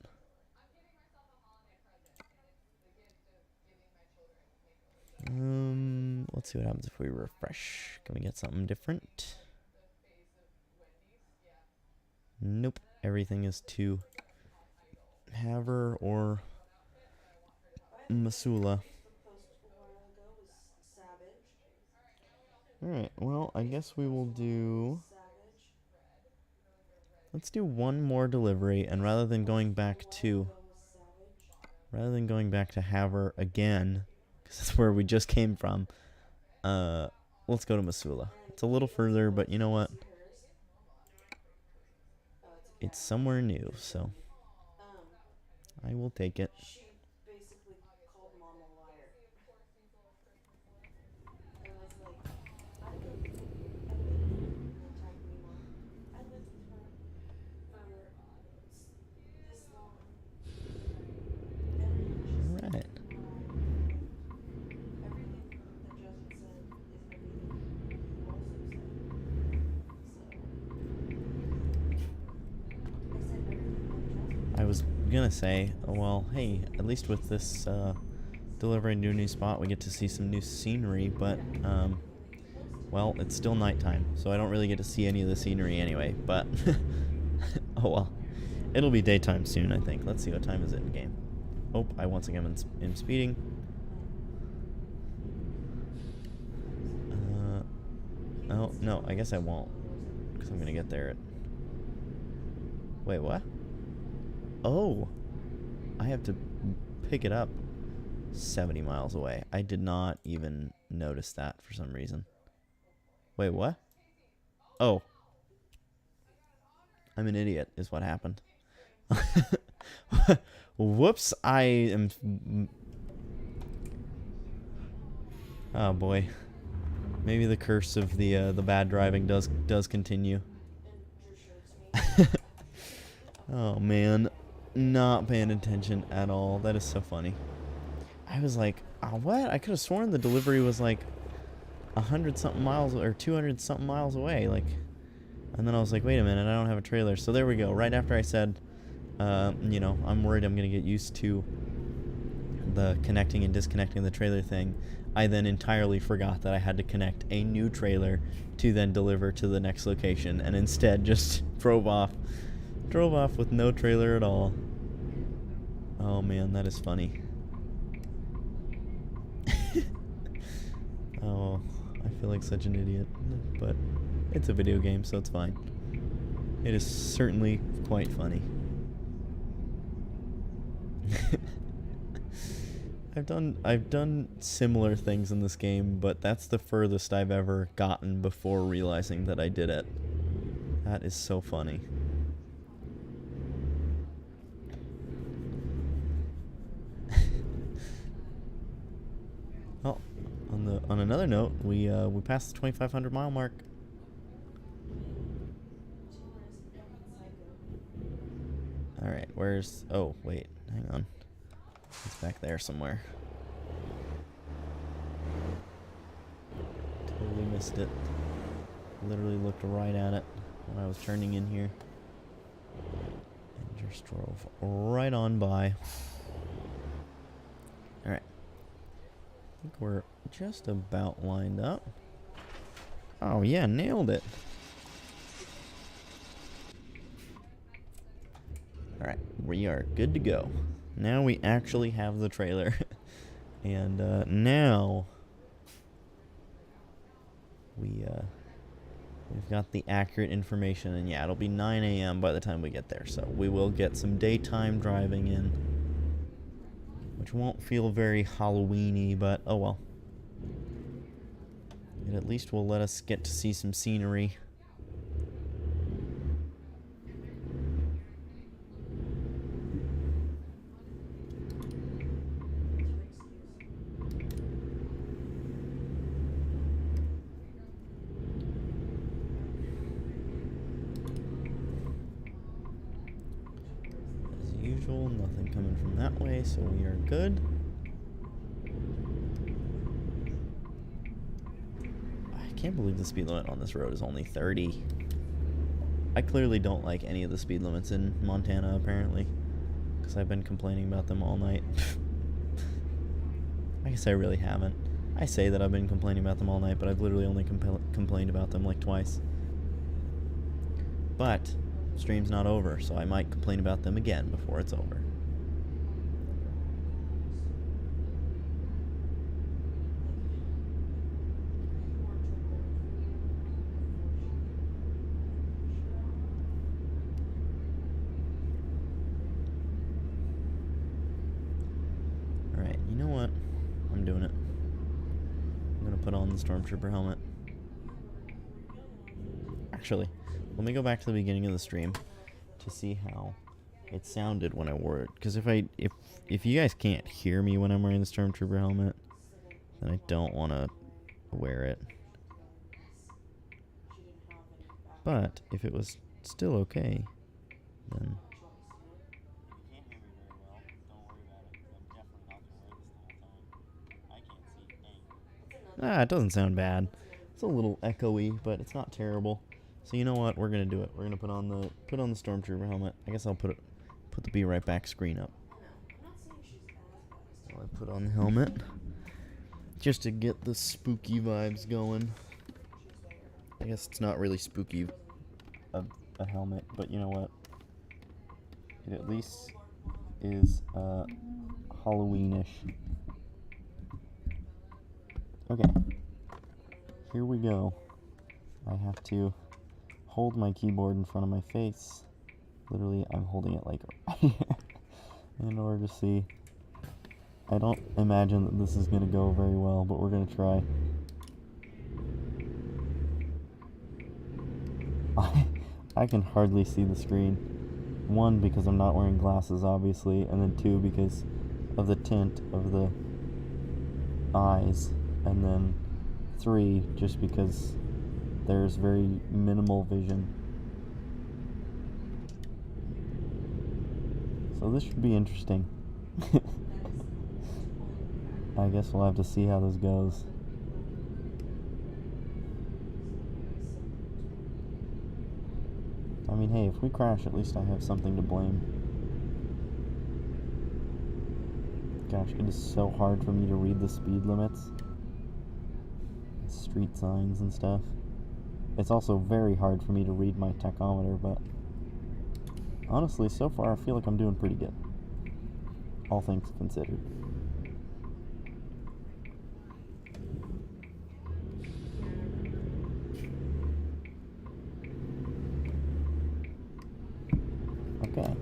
Let's see what happens if we refresh. Can we get something different? Nope. Everything is to Haver or Missoula. Alright, well, I guess we will do... Let's do one more delivery, and rather than going back to Haver again, because that's where we just came from, let's go to Missoula. It's a little further, but you know what? It's somewhere new, so I will take it. Alright. I was gonna say, well, hey, at least with this delivering to a new spot, we get to see some new scenery, but, well, it's still nighttime, so I don't really get to see any of the scenery anyway, but, oh well. It'll be daytime soon, I think. Let's see, what time is it in game? Oh, I once again am speeding. Oh, no, I guess I won't, because I'm gonna get there at... Wait, what? Oh, I have to pick it up 70 miles away. I did not even notice that for some reason. Wait, what? Oh. I'm an idiot, is what happened. Whoops, I am... Oh, boy. Maybe the curse of the bad driving does continue. Oh, man. Not paying attention at all. That is so funny. I was like, oh, what? I could have sworn the delivery was like 100-something miles or 200-something miles away. Like, and then I was like, wait a minute, I don't have a trailer. So there we go. Right after I said, you know, I'm worried I'm going to get used to the connecting and disconnecting the trailer thing, I then entirely forgot that I had to connect a new trailer to then deliver to the next location, and instead just drove off with no trailer at all. Oh man, that is funny. Oh, I feel like such an idiot, but it's a video game, so it's fine. It is certainly quite funny. I've done similar things in this game, but that's the furthest I've ever gotten before realizing that I did it. That is so funny. Well, on another note, we passed the 2,500 mile mark. All right, where's... Oh, wait, hang on. It's back there somewhere. Totally missed it. Literally looked right at it when I was turning in here. And just drove right on by. Alright. I think we're just about lined up. Oh yeah, nailed it. Alright, we are good to go. Now we actually have the trailer. And now we've got the accurate information, and yeah, it'll be 9 a.m. by the time we get there, so we will get some daytime driving in, which won't feel very Halloweeny, but oh well. It at least will let us get to see some scenery. Nothing coming from that way, so we are good. I can't believe the speed limit on this road is only 30. I clearly don't like any of the speed limits in Montana, apparently, because I've been complaining about them all night. I guess I really haven't. I say that I've been complaining about them all night, but I've literally only complained about them like twice. But stream's not over, so I might complain about them again before it's over. put on the Stormtrooper helmet. Actually, let me go back to the beginning of the stream to see how it sounded when I wore it. Because if you guys can't hear me when I'm wearing the Stormtrooper helmet, then I don't want to wear it. But if it was still okay, then... it doesn't sound bad. It's a little echoey, but it's not terrible. So you know what? We're gonna do it. We're gonna put on the Stormtrooper helmet. I guess I'll put the Be Right Back screen up. While I put on the helmet, just to get the spooky vibes going. I guess it's not really spooky, a helmet, but you know what? It at least is Halloweenish. Okay, here we go. I have to hold my keyboard in front of my face. Literally, I'm holding it like right here in order to see. I don't imagine that this is going to go very well, but we're going to try. I can hardly see the screen. One, because I'm not wearing glasses, obviously, and then two, because of the tint of the eyes. And then 3, just because there's very minimal vision. So this should be interesting. I guess we'll have to see how this goes. I mean, hey, if we crash, at least I have something to blame. Gosh, it is so hard for me to read the speed limits. Street signs and stuff. It's also very hard for me to read my tachometer, but honestly, so far I feel like I'm doing pretty good. All things considered. Okay.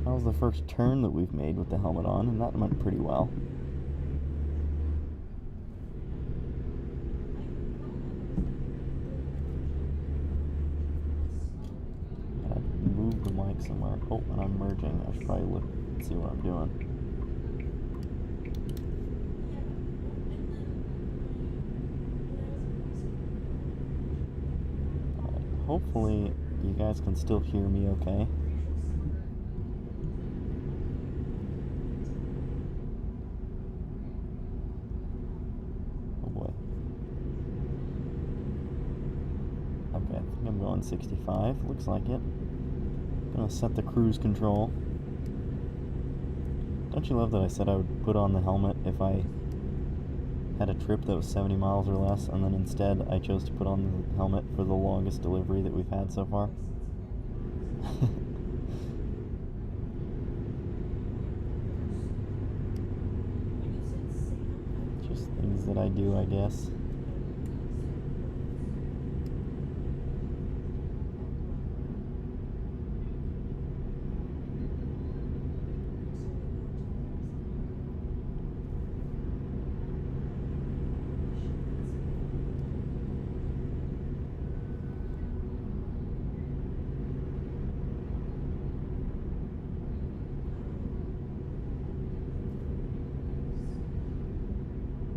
That was the first turn that we've made with the helmet on, and that went pretty well. Somewhere. Oh, and I'm merging. I should probably look and see what I'm doing. Alright, hopefully you guys can still hear me okay. Oh boy. Okay, I think I'm going 65. Looks like it. Gonna set the cruise control. Don't you love that I said I would put on the helmet if I had a trip that was 70 miles or less, and then instead I chose to put on the helmet for the longest delivery that we've had so far? Just things that I do, I guess.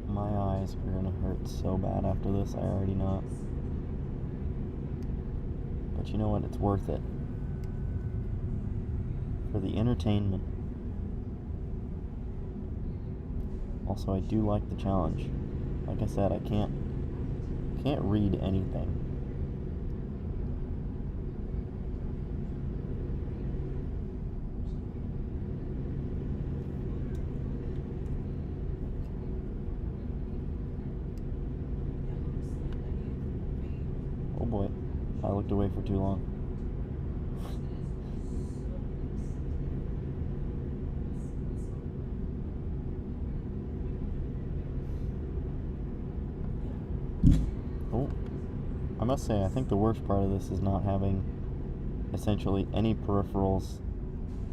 My eyes are gonna hurt so bad after this, I already know it. But you know what? It's worth it. For the entertainment. Also, I do like the challenge. Like I said, I can't read anything. Oh boy, I looked away for too long. Oh, I must say, I think the worst part of this is not having essentially any peripherals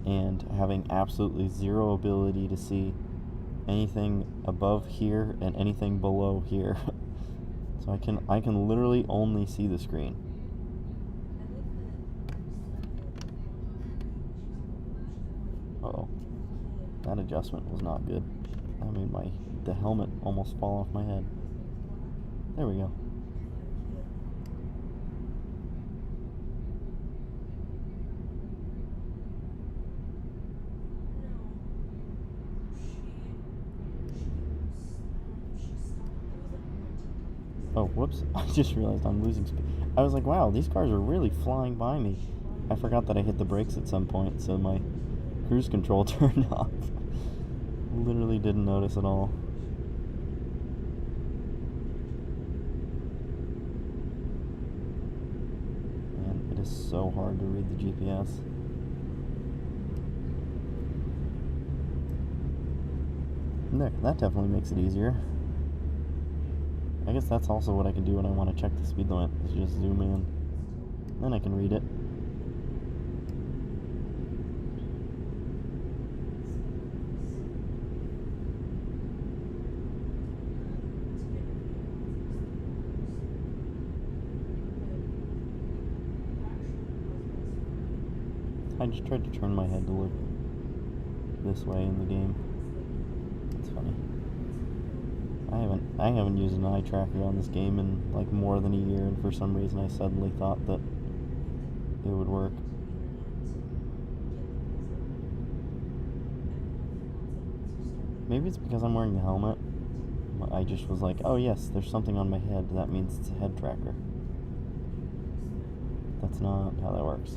and having absolutely zero ability to see anything above here and anything below here So I can literally only see the screen. Uh-oh. That adjustment was not good. That made the helmet almost fall off my head. There we go. Oh, whoops. I just realized I'm losing speed. I was like, wow, these cars are really flying by me. I forgot that I hit the brakes at some point, so my cruise control turned off. Literally didn't notice at all. Man, it is so hard to read the GPS. There, that definitely makes it easier. I guess that's also what I can do when I want to check the speed limit, is just zoom in. Then I can read it. I just tried to turn my head to look this way in the game. It's funny. I haven't used an eye tracker on this game in like more than a year, and for some reason I suddenly thought that it would work. Maybe it's because I'm wearing the helmet. I just was like, oh yes, there's something on my head. That means it's a head tracker. That's not how that works.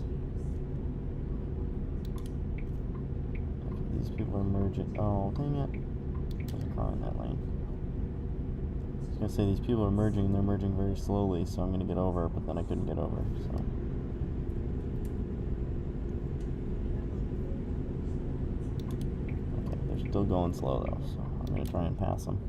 These people are merging. Oh, dang it. There's a car in that lane. I was gonna say, these people are merging, and they're merging very slowly, so I'm gonna get over, but then I couldn't get over, so. Okay, they're still going slow though, so I'm gonna try and pass them.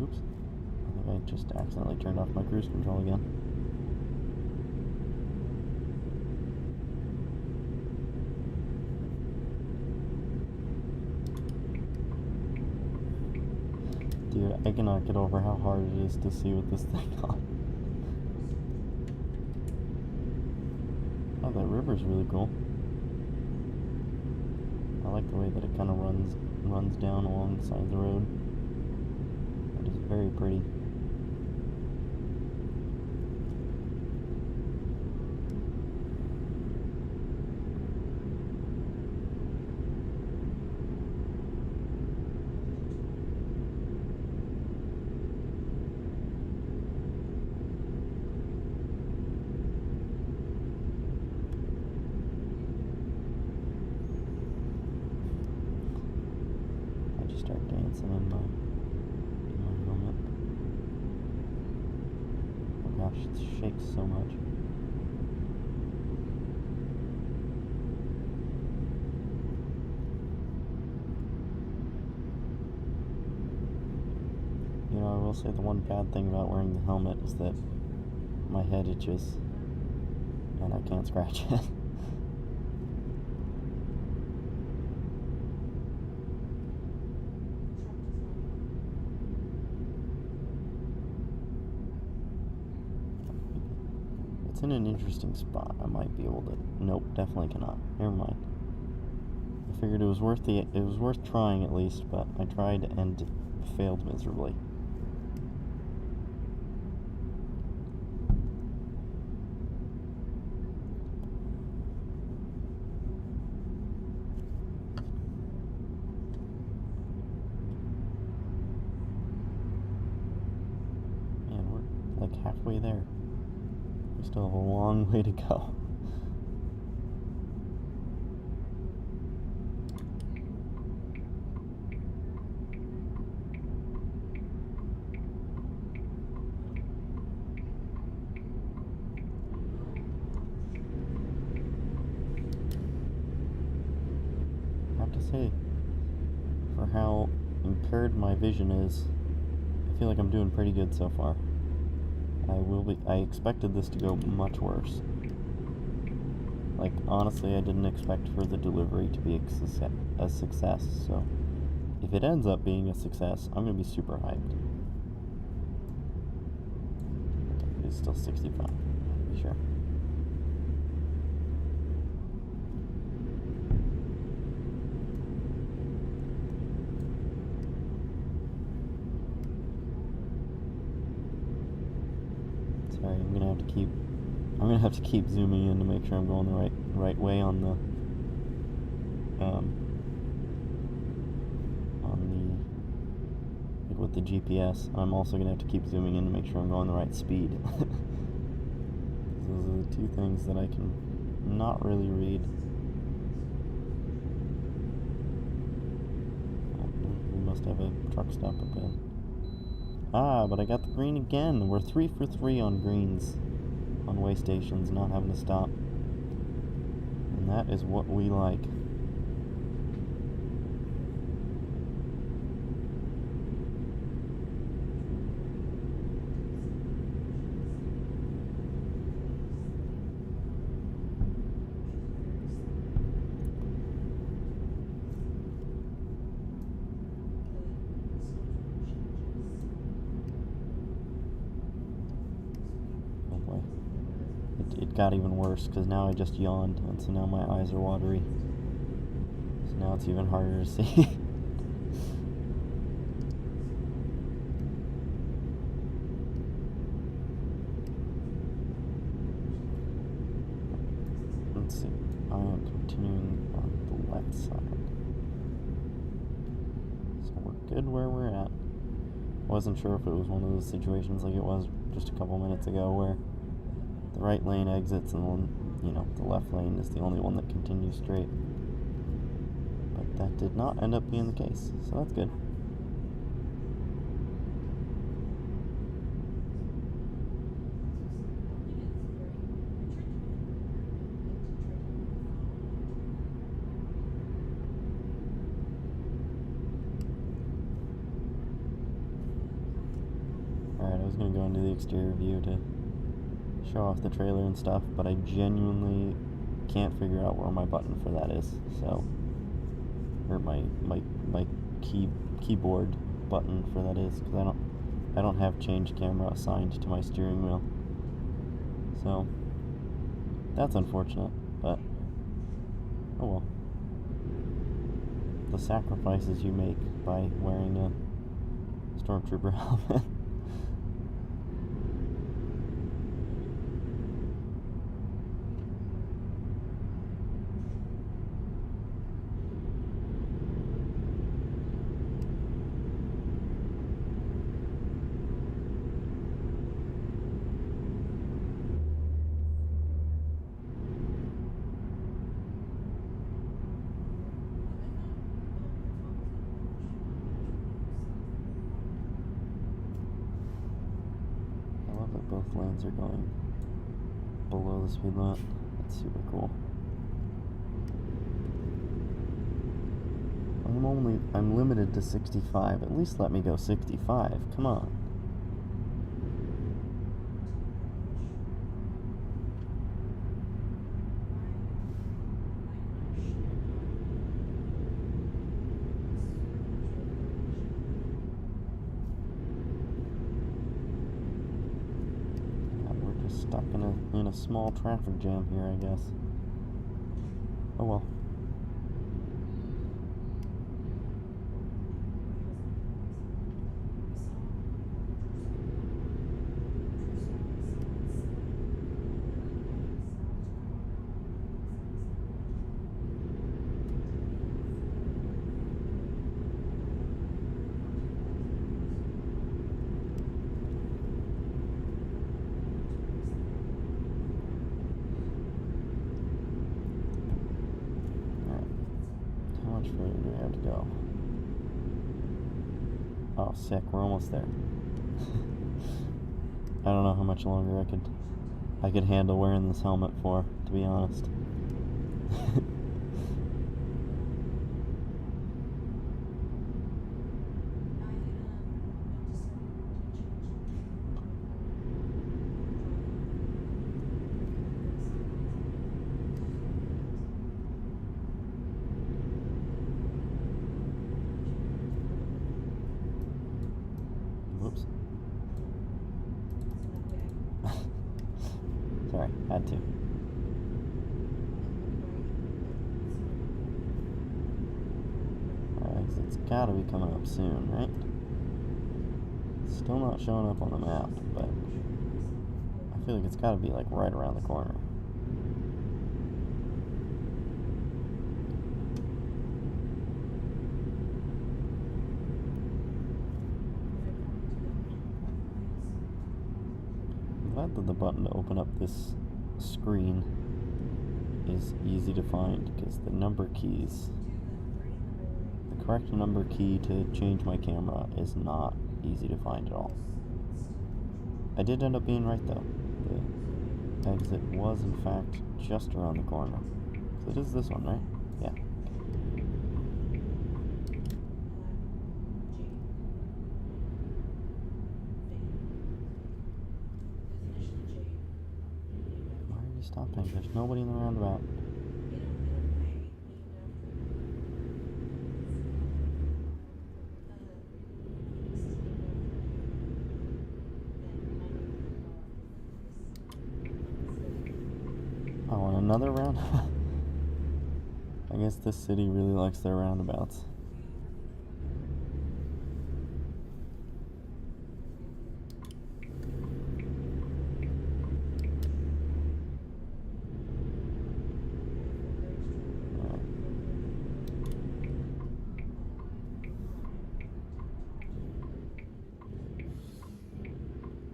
Oops. I think I just accidentally turned off my cruise control again. Dude, I cannot get over how hard it is to see with this thing on. Oh, that river's really cool. I like the way that it kind of runs down along the side of the road. It is very pretty. Start dancing in my helmet. Oh gosh, it shakes so much. You know, I will say the one bad thing about wearing the helmet is that my head itches and I can't scratch it. In an interesting spot. I might be able to. Nope, definitely cannot. Never mind. I figured it was worth trying at least, but I tried and failed miserably. Man, we're like halfway there. We still have a long way to go. I have to say, how impaired my vision is, I feel like I'm doing pretty good so far. I expected this to go much worse. Like, honestly, I didn't expect for the delivery to be a success, so if it ends up being a success, I'm gonna be super hyped. It's still 65, sure. Sorry, I'm gonna have to keep zooming in to make sure I'm going the right way on the with the GPS. I'm also gonna have to keep zooming in to make sure I'm going the right speed. Those are the two things that I can not really read. Oh, we must have a truck stop up ahead. Ah, but I got the green again. We're 3 for 3 on greens on way stations, not having to stop. And that is what we like. It got even worse because now I just yawned, and so now my eyes are watery. So now it's even harder to see. Let's see. I am continuing on the left side. So we're good where we're at. I wasn't sure if it was one of those situations like it was just a couple minutes ago where the right lane exits and the left lane is the only one that continues straight. But that did not end up being the case, so that's good. Alright, I was going to go into the exterior view to show off the trailer and stuff, but I genuinely can't figure out where my button for that is, so, or my keyboard button for that is, because I don't have change camera assigned to my steering wheel, so that's unfortunate, but oh well. The sacrifices you make by wearing a stormtrooper helmet. Both lanes are going below the speed limit. That's super cool. I'm limited to 65. At least let me go 65. Come on. Stuck in a small traffic jam here, I guess. Oh well. Further do we have to go? Oh, sick, we're almost there. I don't know how much longer I could handle wearing this helmet for, to be honest. had to. Alright, so it's gotta be coming up soon, right? Still not showing up on the map, but I feel like it's gotta be like right around the corner. I'm glad that the button to open up this screen is easy to find, because the number keys, the correct number key to change my camera is not easy to find at all. I did end up being right though. The exit was in fact just around the corner. So it is this one, right? Yeah. Why are you stopping? There's nobody in the roundabout. Oh, and another round? I guess this city really likes their roundabouts.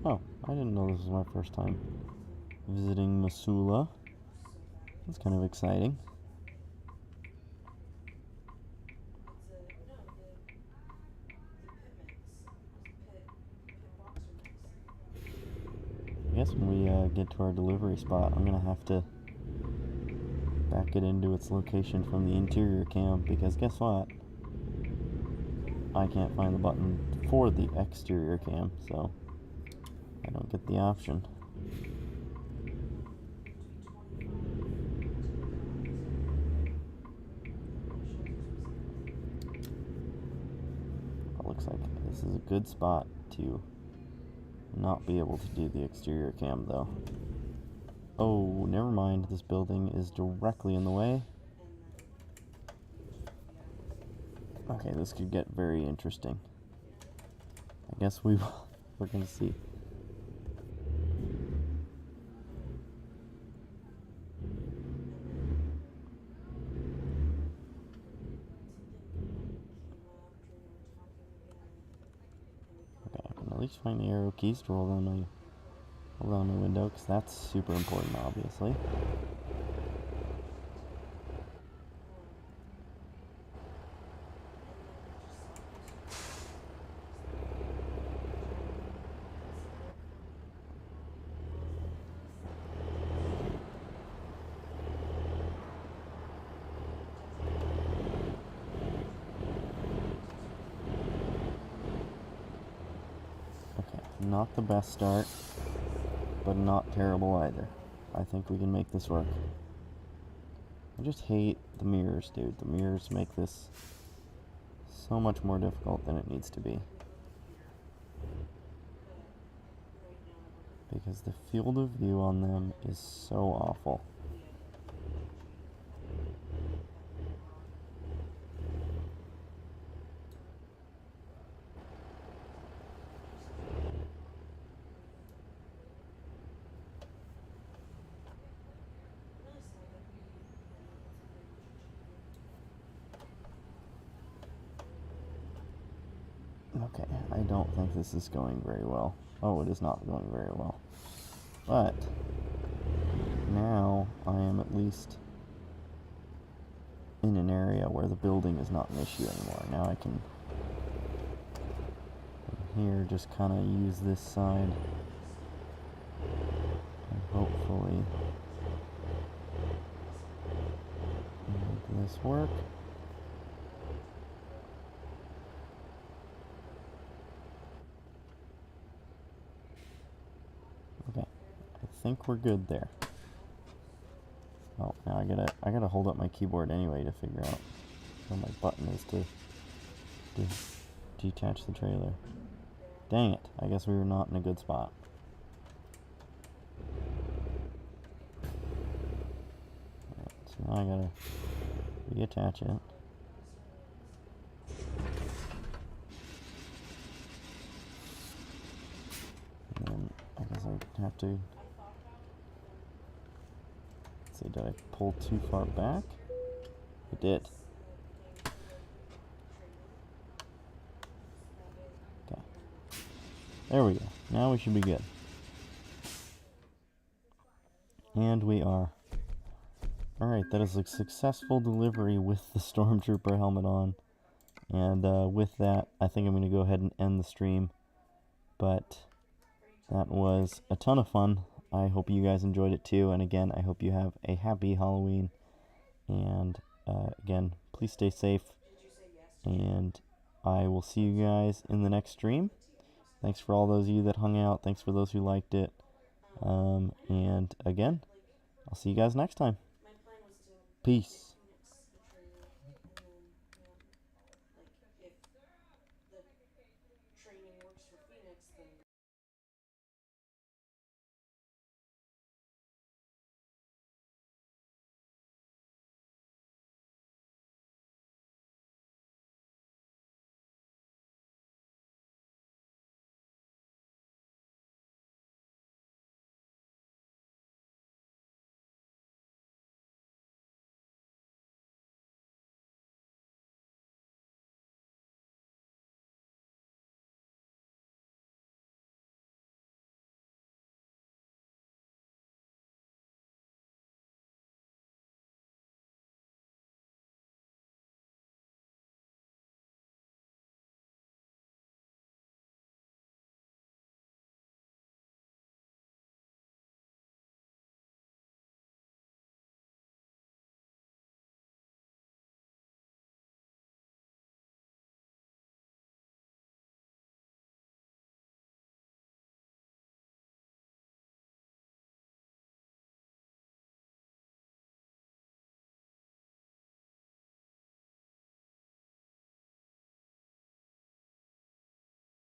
Oh, I didn't know this was my first time visiting Missoula. That's kind of exciting. I guess when we get to our delivery spot, I'm gonna have to back it into its location from the interior cam, because guess what? I can't find the button for the exterior cam, so I don't get the option. It looks like this is a good spot to not be able to do the exterior cam though. Oh, never mind, this building is directly in the way. Okay, this could get very interesting. I guess we're gonna see. Okay, I can at least find the arrow keys to roll down my window, because that's super important, obviously. Not the best start, but not terrible either. I think we can make this work. I just hate the mirrors, dude. The mirrors make this so much more difficult than it needs to be. Because the field of view on them is so awful. Okay, I don't think this is going very well. Oh, it is not going very well. But now I am at least in an area where the building is not an issue anymore. Now I can, from here, just kind of use this side and hopefully make this work. Okay, I think we're good there. Oh, now I gotta hold up my keyboard anyway to figure out where my button is to detach the trailer. Dang it, I guess we were not in a good spot. So now I gotta reattach it. And then I guess I have to... Let's see, did I pull too far back? I did. Okay. There we go. Now we should be good. And we are. Alright, that is a successful delivery with the Stormtrooper helmet on. And with that, I think I'm going to go ahead and end the stream. But that was a ton of fun. I hope you guys enjoyed it too. And again, I hope you have a happy Halloween. And again, please stay safe. And I will see you guys in the next stream. Thanks for all those of you that hung out. Thanks for those who liked it. And again, I'll see you guys next time. Peace.